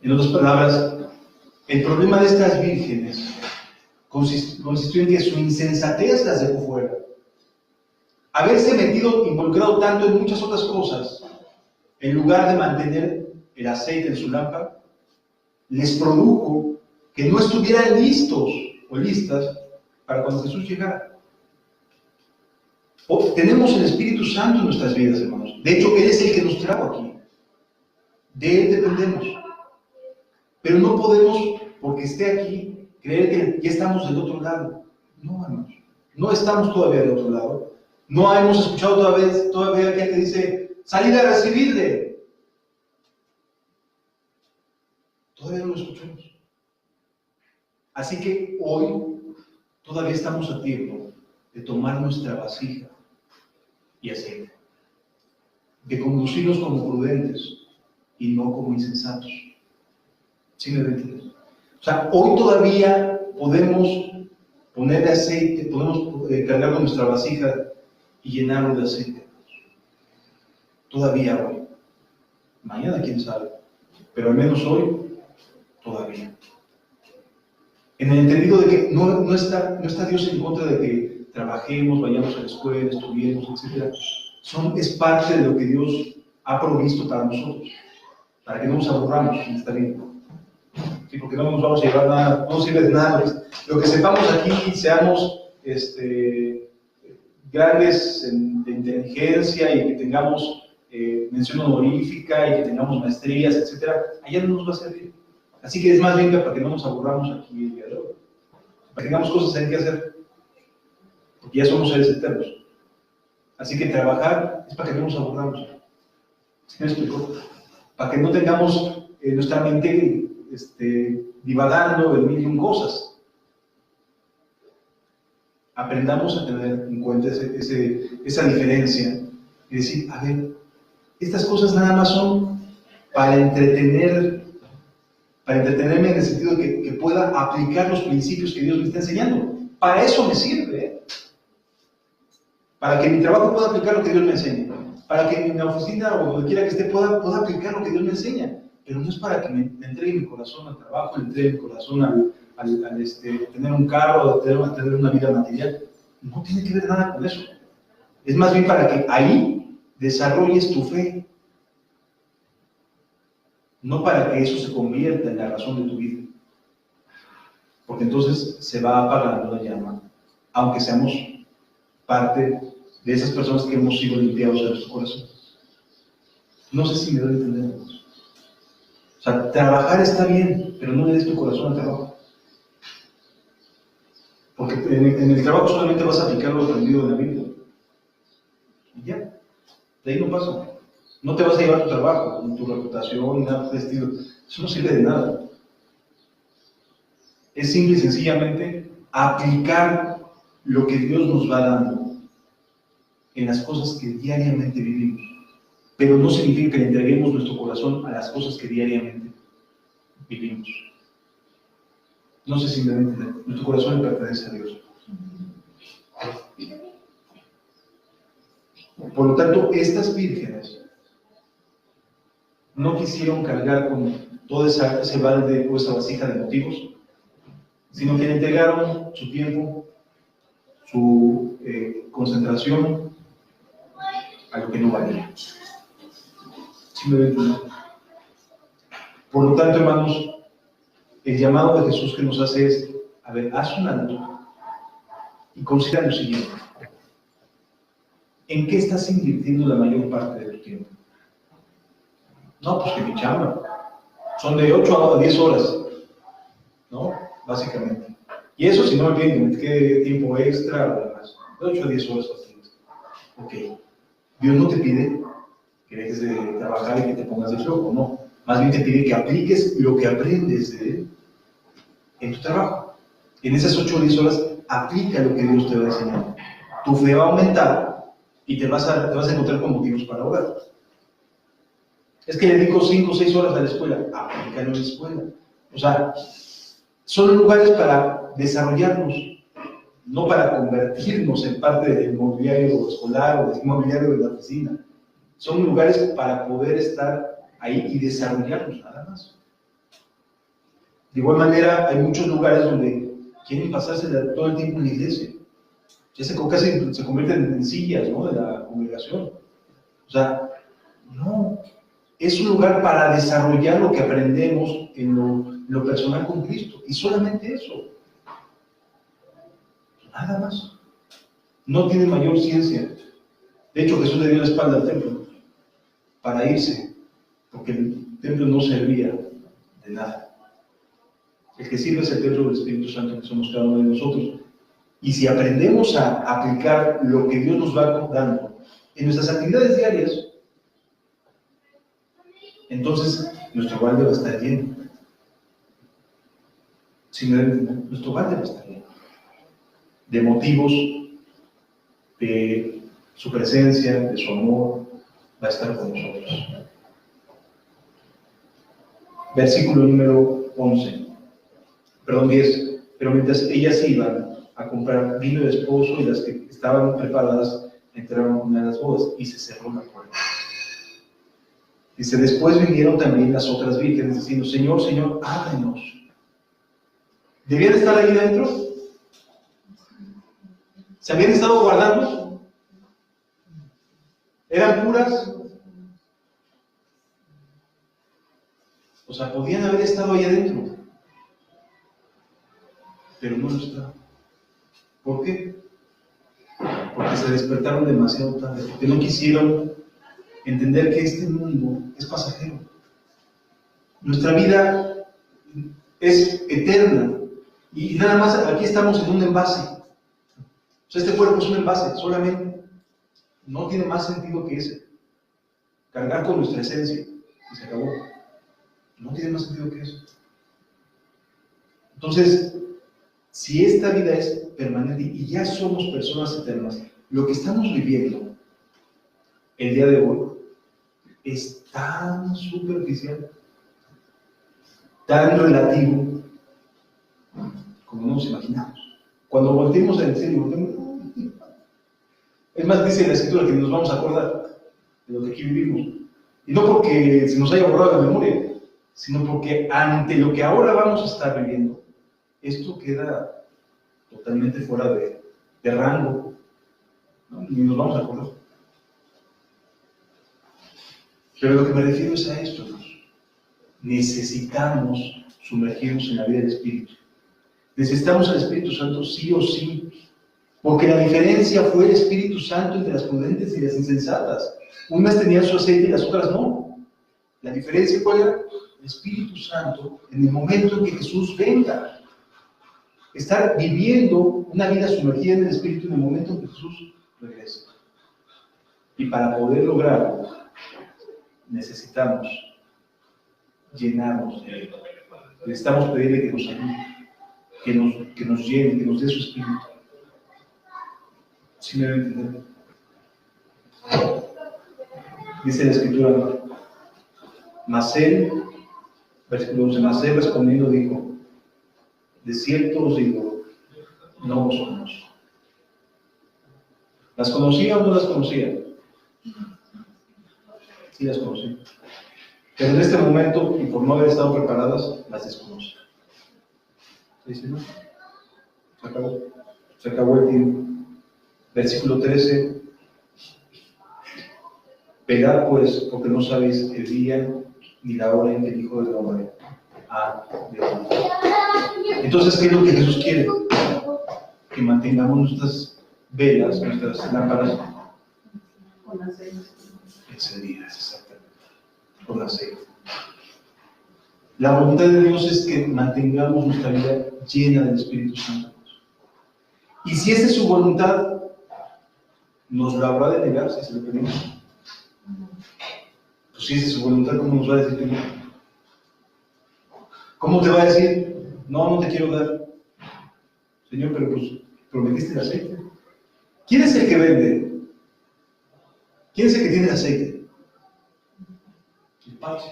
En otras palabras, el problema de estas vírgenes consistió en que su insensatez las dejó fuera. Haberse involucrado tanto en muchas otras cosas, en lugar de mantener el aceite en su lámpara, les produjo que no estuvieran listos o listas para cuando Jesús llegara. Tenemos el Espíritu Santo en nuestras vidas, hermanos. De hecho, Él es el que nos trajo aquí. De Él dependemos. Pero no podemos, porque esté aquí, creer que ya estamos del otro lado. No, hermanos. No estamos todavía del otro lado. No hemos escuchado todavía que te dice, salid a recibirle. Todavía no lo escuchamos. Así que hoy todavía estamos a tiempo de tomar nuestra vasija y aceite, de conducirnos como prudentes y no como insensatos. ¿Sí me entiendes? O sea, hoy todavía podemos ponerle aceite, podemos cargar con nuestra vasija y llenarlo de aceite. Todavía hoy. Mañana quién sabe, pero al menos hoy todavía. En el entendido de que no está Dios en contra de que trabajemos, vayamos a la escuela, estudiemos, etc. Es parte de lo que Dios ha provisto para nosotros, para que no nos aburramos en esta vida. Sí, porque no nos vamos a llevar nada, no sirve de nada. Lo que sepamos aquí, seamos grandes de inteligencia y que tengamos mención honorífica y que tengamos maestrías, etc., allá no nos va a servir. Así que es más bien para que no nos aburramos aquí el día de hoy. Para que tengamos cosas que hacer. Porque ya somos seres eternos. Así que trabajar es para que no nos aburramos. ¿Sí me explico? Para que no tengamos nuestra mente divagando en mil y un cosas. Aprendamos a tener en cuenta esa diferencia y decir, a ver, Estas cosas nada más son para entretenerme en el sentido de que pueda aplicar los principios que Dios me está enseñando. Para eso me sirve, ¿eh? Para que en mi trabajo pueda aplicar lo que Dios me enseña. Para que en la oficina o donde quiera que esté pueda aplicar lo que Dios me enseña. Pero no es para que me entregue mi corazón al trabajo, le entregue mi corazón al tener un carro, a tener una vida material. No tiene que ver nada con eso. Es más bien para que ahí desarrolles tu fe. No para que eso se convierta en la razón de tu vida. Porque entonces se va apagando la llama, aunque seamos parte de esas personas que hemos sido limpiados de nuestro corazón. No sé si me doy a entender. O sea, trabajar está bien, pero no le des tu corazón al trabajo. Porque en el trabajo solamente vas a aplicar lo aprendido en la Biblia. Y ya, de ahí no pasa. No te vas a llevar tu trabajo, ni tu reputación, ni nada de estilo. Eso no sirve de nada. Es simple y sencillamente aplicar lo que Dios nos va dando en las cosas que diariamente vivimos. Pero no significa que le entreguemos nuestro corazón a las cosas que diariamente vivimos. No sé si me entienden. Nuestro corazón le pertenece a Dios. Por lo tanto, estas vírgenes no quisieron cargar con todo ese balde o esa vasija de motivos, sino que le entregaron su tiempo, su concentración a lo que no valía. Simplemente. Por lo tanto, hermanos, el llamado de Jesús que nos hace es, a ver, haz un alto y considera lo siguiente. ¿En qué estás invirtiendo la mayor parte de tu tiempo? No, pues que mi chamba. Son de 8 a 10 horas, ¿no? Básicamente. Y eso si no me piden que quede tiempo extra o demás. De 8 a 10 horas fáciles. Ok. Dios no te pide que dejes de trabajar y que te pongas de flojo, no. Más bien te pide que apliques lo que aprendes de Él en tu trabajo. En esas 8 o 10 horas, aplica lo que Dios te va enseñando. Tu fe va a aumentar y te vas a encontrar con motivos para orar. Es que le dedico 5 o 6 horas a la escuela. Aplícalo en la escuela. O sea, son lugares para desarrollarnos, no para convertirnos en parte del mobiliario escolar o del mobiliario de la oficina. Son lugares para poder estar ahí y desarrollarnos, nada más. De igual manera, hay muchos lugares donde quieren pasarse todo el tiempo en la iglesia. Ya casi se convierten en sillas, ¿no?, de la congregación. O sea, no. Es un lugar para desarrollar lo que aprendemos en lo personal con Cristo. Y solamente eso. Nada más. No tiene mayor ciencia. De hecho, Jesús le dio la espalda al templo para irse, porque el templo no servía de nada. El que sirve es el templo del Espíritu Santo, que somos cada uno de nosotros. Y si aprendemos a aplicar lo que Dios nos va dando en nuestras actividades diarias, entonces nuestro balde va a estar lleno. Nuestro balde va a estar lleno de motivos, de su presencia, de su amor, va a estar con nosotros. Versículo número 10. Pero mientras ellas iban a comprar vino de esposo y las que estaban preparadas entraron a una de las bodas y se cerró la puerta. Dice, después vinieron también las otras vírgenes diciendo, Señor, Señor, ábrenos. ¿Debían estar ahí dentro? ¿Se habían estado guardando? ¿Eran puras? O sea, podían haber estado ahí adentro, pero no lo estaban. ¿Por qué? Porque se despertaron demasiado tarde, porque no quisieron entender que este mundo es pasajero. Nuestra vida es eterna y nada más aquí estamos en un envase. O sea, este cuerpo es un envase solamente. No tiene más sentido que ese. Cargar con nuestra esencia y se acabó. No tiene más sentido que eso. Entonces, si esta vida es permanente y ya somos personas eternas, lo que estamos viviendo el día de hoy es tan superficial, tan relativo, como no nos imaginamos. Cuando volteemos a decir, es más, dice la Escritura que nos vamos a acordar de lo que aquí vivimos. Y no porque se nos haya borrado la memoria, sino porque ante lo que ahora vamos a estar viviendo, esto queda totalmente fuera de rango, ¿no? Ni nos vamos a acordar. Pero lo que me refiero es a esto, hermanos. Necesitamos sumergirnos en la vida del Espíritu. Necesitamos al Espíritu Santo sí o sí, porque la diferencia fue el Espíritu Santo entre las prudentes y las insensatas. Unas tenían su aceite y las otras no. La diferencia fue el Espíritu Santo en el momento en que Jesús venga. Estar viviendo una vida sumergida en el Espíritu en el momento en que Jesús regrese. Y para poder lograrlo, necesitamos llenarnos de Él. Necesitamos pedirle que nos ayude, que nos llene, que nos dé su Espíritu. ¿Sí me deben entender? Dice la Escritura, mas él, versículo 11, mas él respondiendo dijo, de cierto os digo, no os conozco. ¿Las conocía o no las conocía? Sí las conocía. Pero en este momento, y por no haber estado preparadas, las desconoce. ¿Sí, no? Se acabó el tiempo. Versículo 13. Velad pues, porque no sabéis el día ni la hora en que el Hijo del Hombre ha de venir. Entonces, ¿qué es lo que Jesús quiere? Que mantengamos nuestras velas, nuestras lámparas encendidas, exactamente, con aceite. La voluntad de Dios es que mantengamos nuestra vida llena del Espíritu Santo. Y si esa es su voluntad, nos la habrá de negar si se lo pedimos. Pues si esa es su voluntad, ¿cómo nos va a decir que no? ¿Cómo te va a decir, no te quiero dar? Señor, pero pues prometiste el aceite. ¿Quién es el que vende? ¿Quién es el que tiene el aceite? El Padre.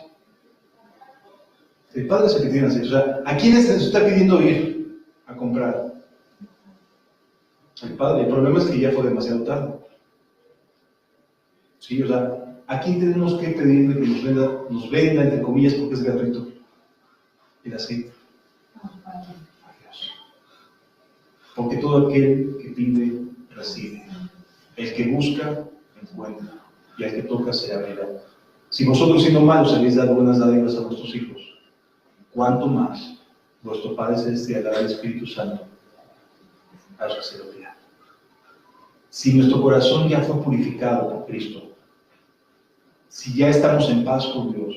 El Padre es el que tiene el aceite. O sea, ¿a quién se está pidiendo ir a comprar? El Padre. El problema es que ya fue demasiado tarde. Sí, o sea, ¿a quién tenemos que pedirle que nos venda, entre comillas, porque es gratuito, el aceite? A Dios. Porque todo aquel que pide, recibe. El que busca, encuentra. Y al que toca, se abrirá. Si vosotros, siendo malos, habéis dado buenas dádivas a vuestros hijos, ¿cuánto más vuestro Padre Celestial dará el Espíritu Santo a los que se lo pidan? Si nuestro corazón ya fue purificado por Cristo, si ya estamos en paz con Dios,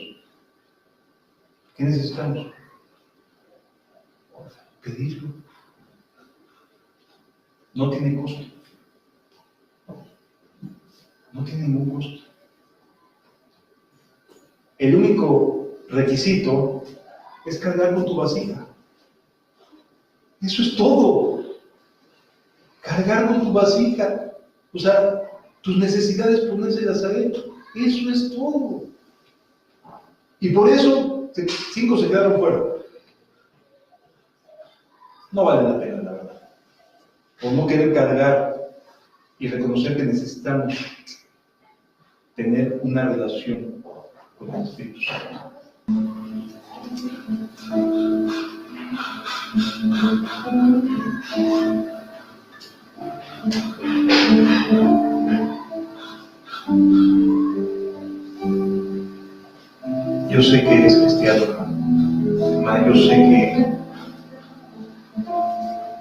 ¿qué necesitamos? Pedirlo. No tiene costo. No tiene ningún costo. El único requisito es cargar con tu vasija. Eso es todo. Cargar con tu vasija. O sea, tus necesidades, ponérselas a Él. Eso es todo. Y por eso 5 se quedaron fuera. No vale la pena, la verdad. Por no querer cargar y reconocer que necesitamos tener una relación con el Espíritu Santo. Yo sé que eres cristiano, hermano. Yo sé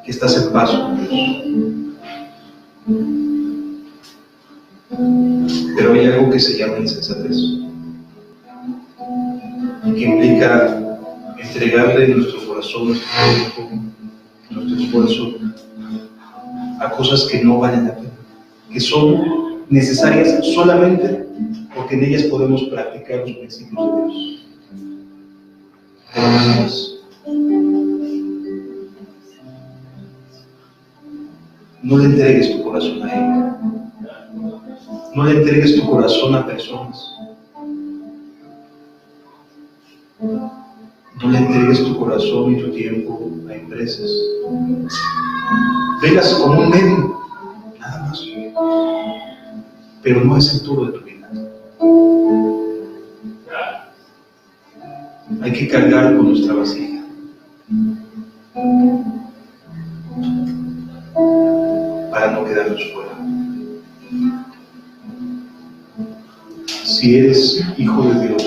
que estás en paz con Dios. Pero hay algo que se llama insensatez, que implica entregarle nuestro corazón, nuestro tiempo, nuestro esfuerzo a cosas que no valen la pena, que son necesarias solamente porque en ellas podemos practicar los principios de Dios. Pero no más. No le entregues tu corazón a Él. No le entregues tu corazón a personas. corazón y tu tiempo a empresas. Velas como un medio, nada más. Pero no es el todo de tu vida. Hay que cargar con nuestra vasija. Para no quedarnos fuera. Si eres hijo de Dios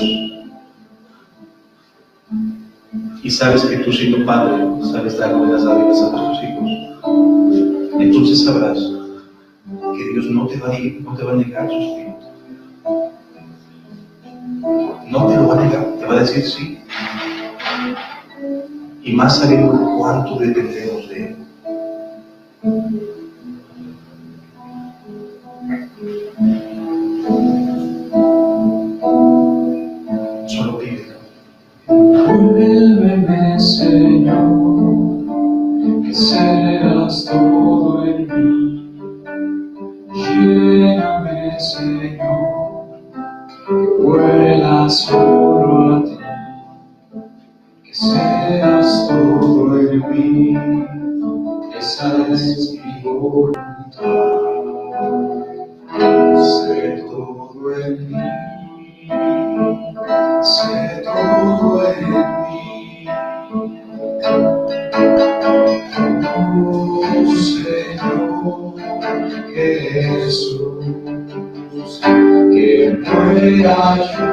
y sabes que tú siendo padre sabes dar buenas dádivas a tus hijos, entonces sabrás que Dios no te va a negar su espíritu. No te lo va a negar, te va a decir sí. Y más sabiendo cuánto dependemos de Él. Solo pídelo. Vuélveme, Señor, que seas todo en mí. Lléname, Señor, que vuela solo a ti. Que seas todo en mí, esa es mi voluntad. Sé todo en mí. Sé todo en mí, oh Señor Jesús, que muera yo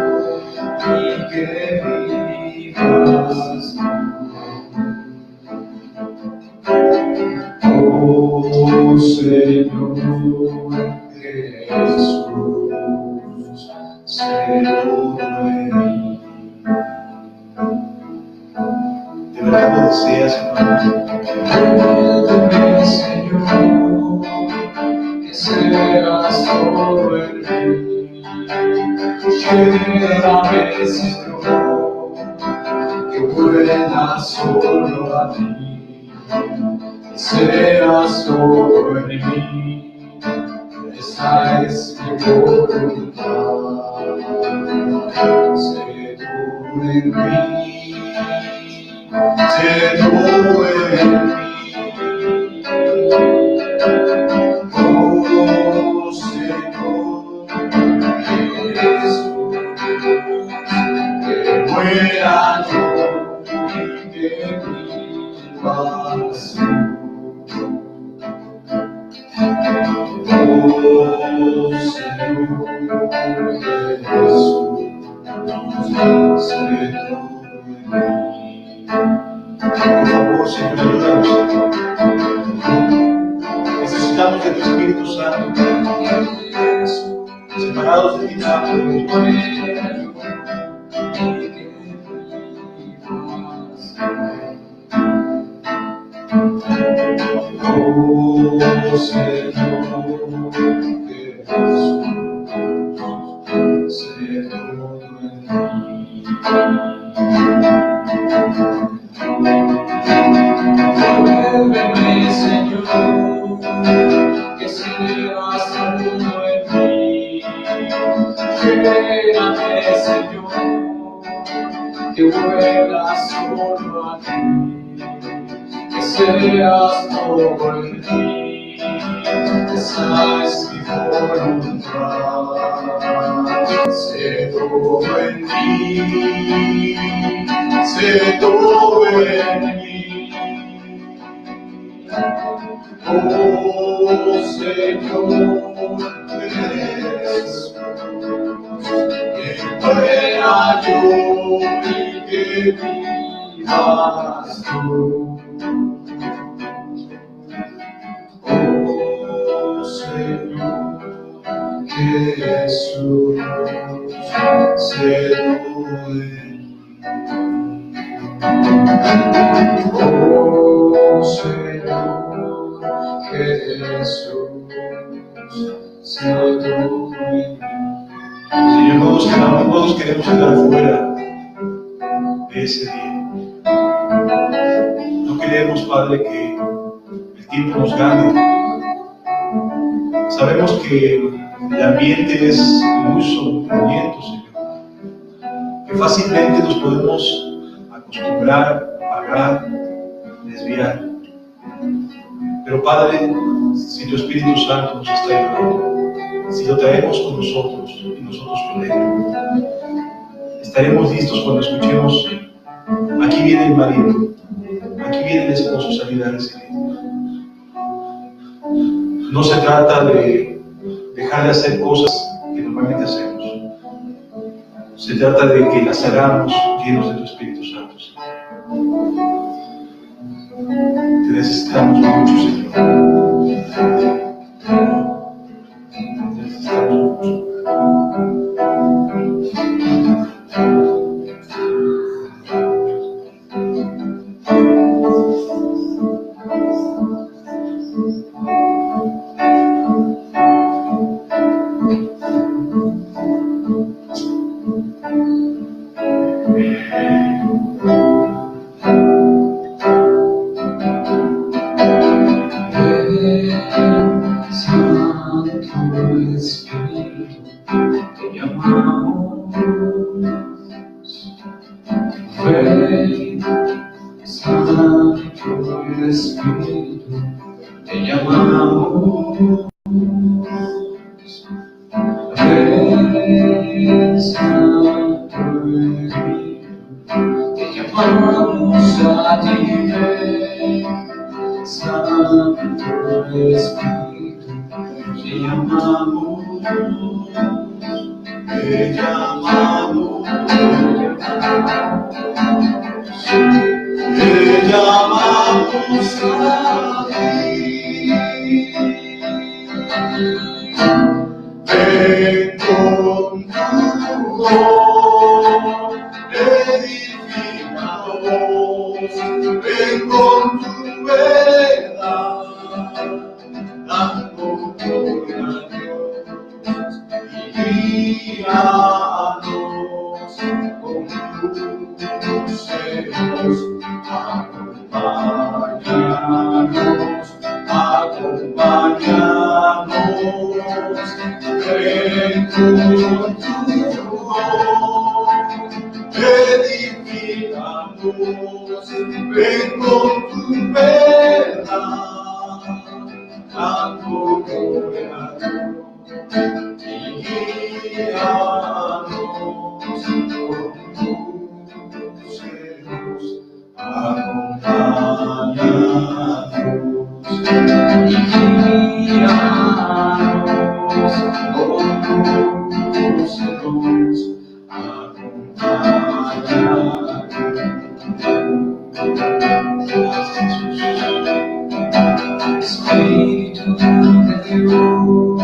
y que vivas tú, oh Señor Jesús. Sé todo en mí. ¿De verdad lo deseas, hermano? Vuélveme, Señor, que seas todo en mí. Llévame, Señor, que vuela solo a ti. Que seas todo en mí, esa es mi voluntad. Sé todo en mí, sé todo en mí, oh Señor Jesús, que muera yo y que vivas tú. Oh Señor Jesús, sé todo en mí. Por favor, Señor, ayúdanos. Necesitamos de tu Espíritu Santo. Separados de ti nada podemos. Oh Señor Jesús, sé todo en mí. Vuélveme, Señor, que seas todo en mí. Lléname, Señor, que vuela solo a ti. Que seas todo en mí, esa es mi voluntad. Sé todo en mí, sé todo en mí, oh Señor Jesús, que muera yo y que vivas tú. Oh Señor Jesús, sé todo en mí. Oh Señor Jesús, sé todo en mí. Señor, todos queremos quedar fuera de ese día. No queremos, Padre, que el tiempo nos gane. Sabemos que el ambiente es muy sombrío, Señor, que fácilmente nos podemos acostumbrar a apagar, desviar. Pero Padre, si tu Espíritu Santo nos está ayudando, si lo traemos con nosotros y nosotros con Él, estaremos listos cuando escuchemos: aquí viene el marido, aquí viene el esposo, salir a recibir. No se trata de dejar de hacer cosas que normalmente hacemos. Se trata de que las hagamos llenos de tu Espíritu Santo, Señor. Te necesitamos mucho, Señor. Te necesitamos mucho. Ven con tu verdad, acompáñanos y guíanos con tus celos, acompáñanos y guíanos con tus celos, acompáñanos. Espíritu de Dios,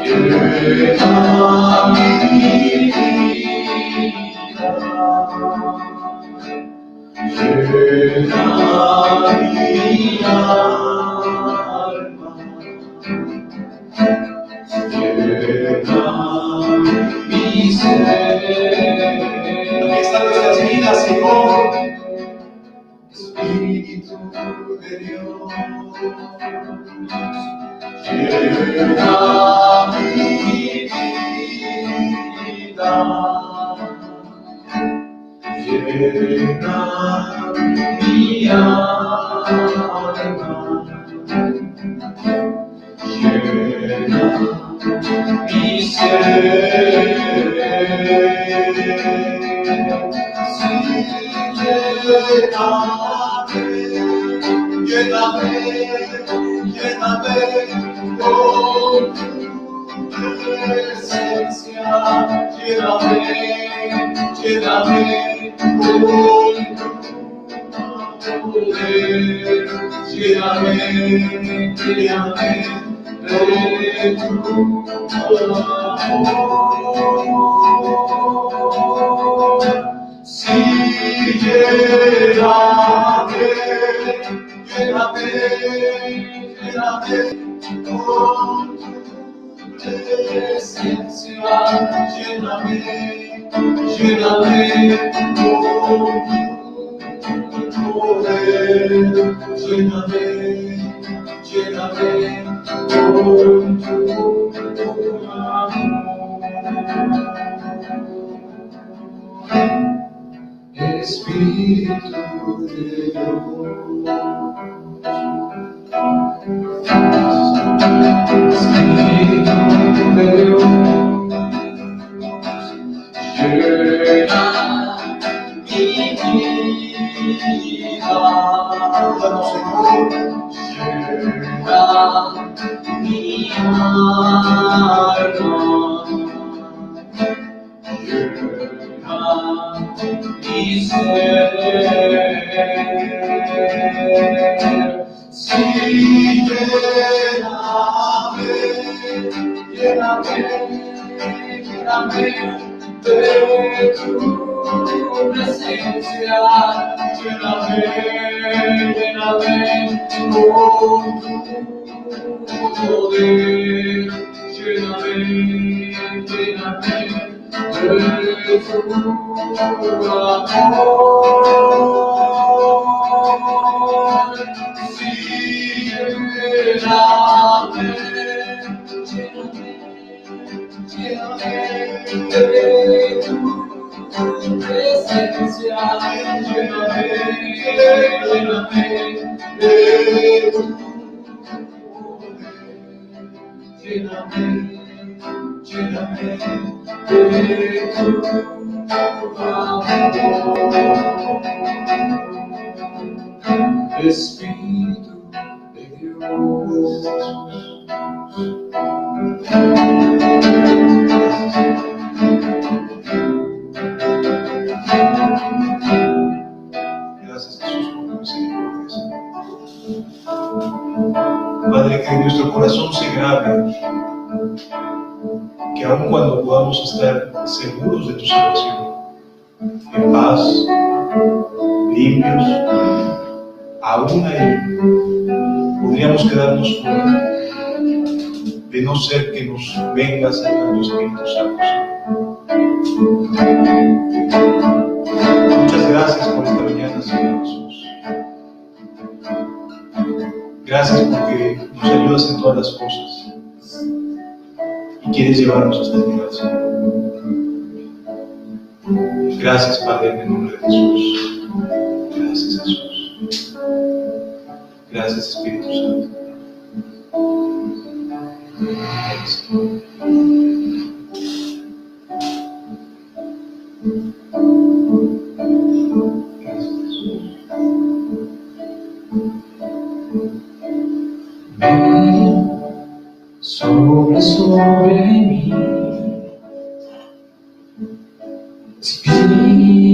llena mi vida, llena mi alma, llena mi ser. Aquí están nuestras vidas, Señor. Espíritu de Dios, llena mi vida, llena mi alma, llena mi ser. Lléname, lléname con tu presencia, lléname, lléname con tu poder, lléname, lléname de tu amor. Sí, lléname, lléname, lléname con tu presencia, lléname, lléname con tu poder, lléname, lléname con tu amor. Espíritu Espíritu de Dios. Gracias, Jesús, por tu misericordia. Padre, que nuestro corazón se grabe, que aun cuando podamos estar seguros de tu salvación, en paz, limpios, aún ahí podríamos quedarnos fuera, de no ser que nos venga salvando Espíritu Santo. Muchas gracias por esta mañana, Señor Jesús. Gracias porque nos ayudas en todas las cosas y quieres llevarnos hasta el final, Señor. Gracias, Padre, en el nombre de Jesús. Gracias, Jesús. Gracias, Espíritu Santo. Gracias. Sopla sobre mí, Espíritu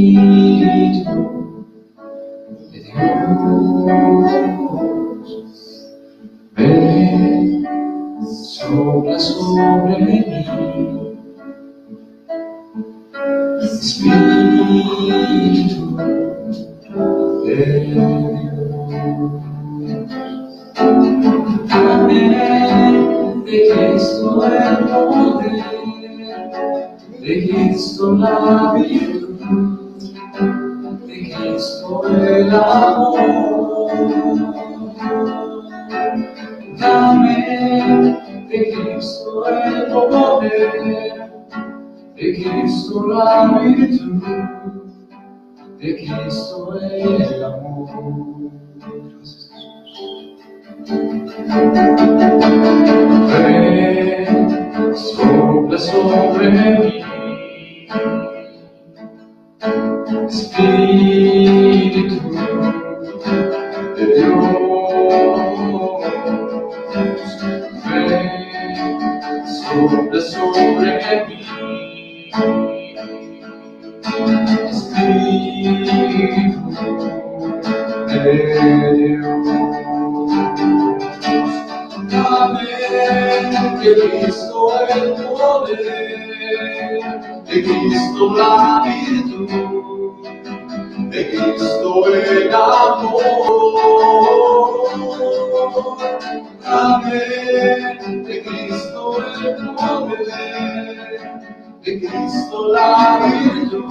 de Dios. Ven, sopla sobre mí, Espíritu de Dios. De Cristo el poder, de Cristo la virtud, de Cristo el amor. Dame de Cristo el poder, de Cristo la virtud, de Cristo el amor. Ven, sopla sobre mí, Espíritu de Dios. Ven, sopla sobre mí, Espíritu de Dios. De Cristo el poder, de Cristo la virtud, de Cristo el amor. Amén. De Cristo el poder, de Cristo la virtud,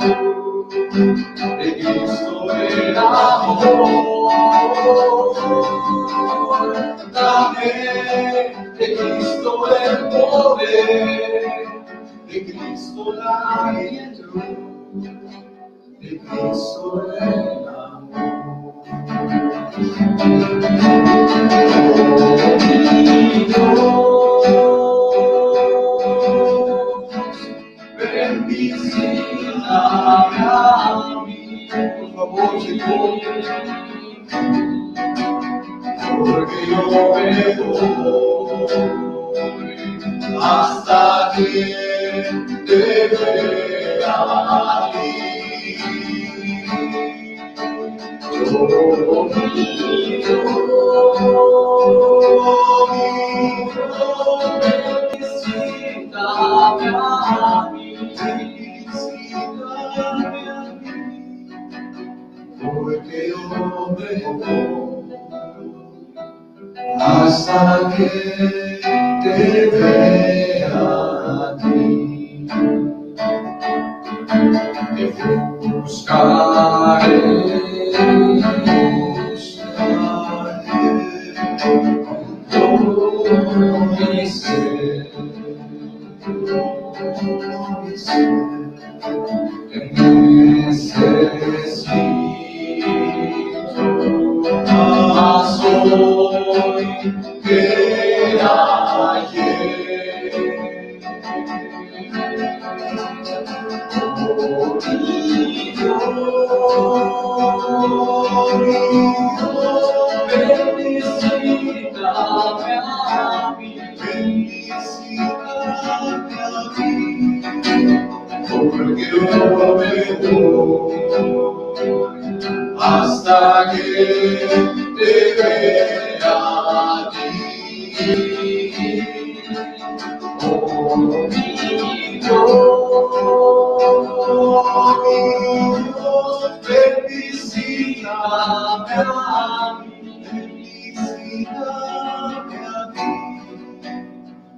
de Cristo el amor. Amén. De Cristo el poder, de Cristo la virtud, de Cristo el amor. Porque yo me voy hasta que te vea a ti. Oh, mi visítame a mí, porque yo me voy hasta que te vea a ti. Te buscaré, todo mi ser, te necesito más hoy que ayer. Oh, mi Dios, bendícame a mí, porque yo me voy hasta que te vea a ti. Oh, mi Dios, bendícame a mí,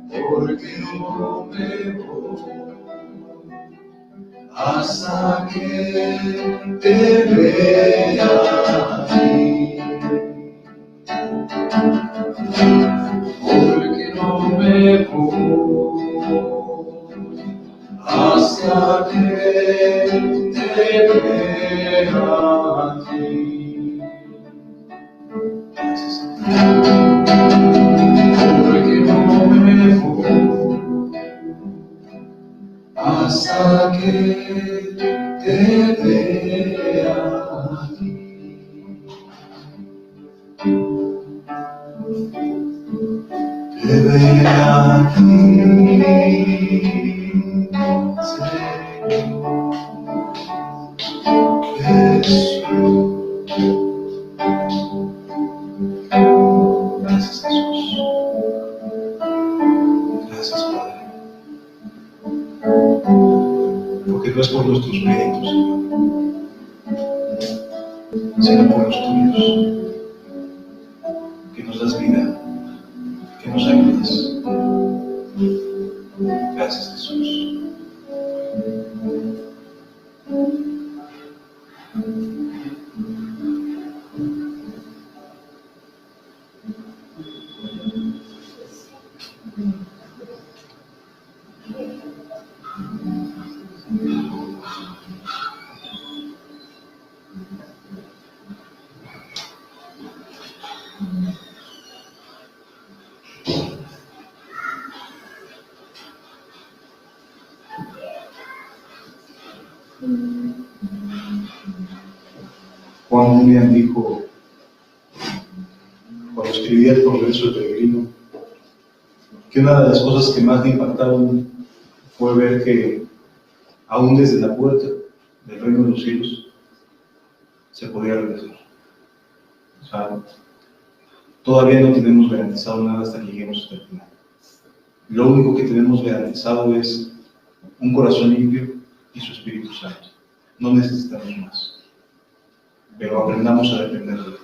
porque yo me voy hasta que te vea a ti. Porque no me voy hasta que te vea a ti. Porque no me voy hasta que te vea a ti. Te vea a ti, Señor Jesús. Gracias, Jesús. Gracias, Padre. Porque no es por nuestros méritos, sino por los tuyos, que nos das vida, que nos ayudas. Gracias, Jesús. Juan Bunyan dijo, cuando escribía El Progreso del Peregrino, que una de las cosas que más le impactaron fue ver que aún desde la puerta del reino de los cielos se podía regresar. O sea, todavía no tenemos garantizado nada hasta que lleguemos hasta el final. Lo único que tenemos garantizado es un corazón limpio y su Espíritu Santo. No necesitamos más, pero aprendamos a depender de Él.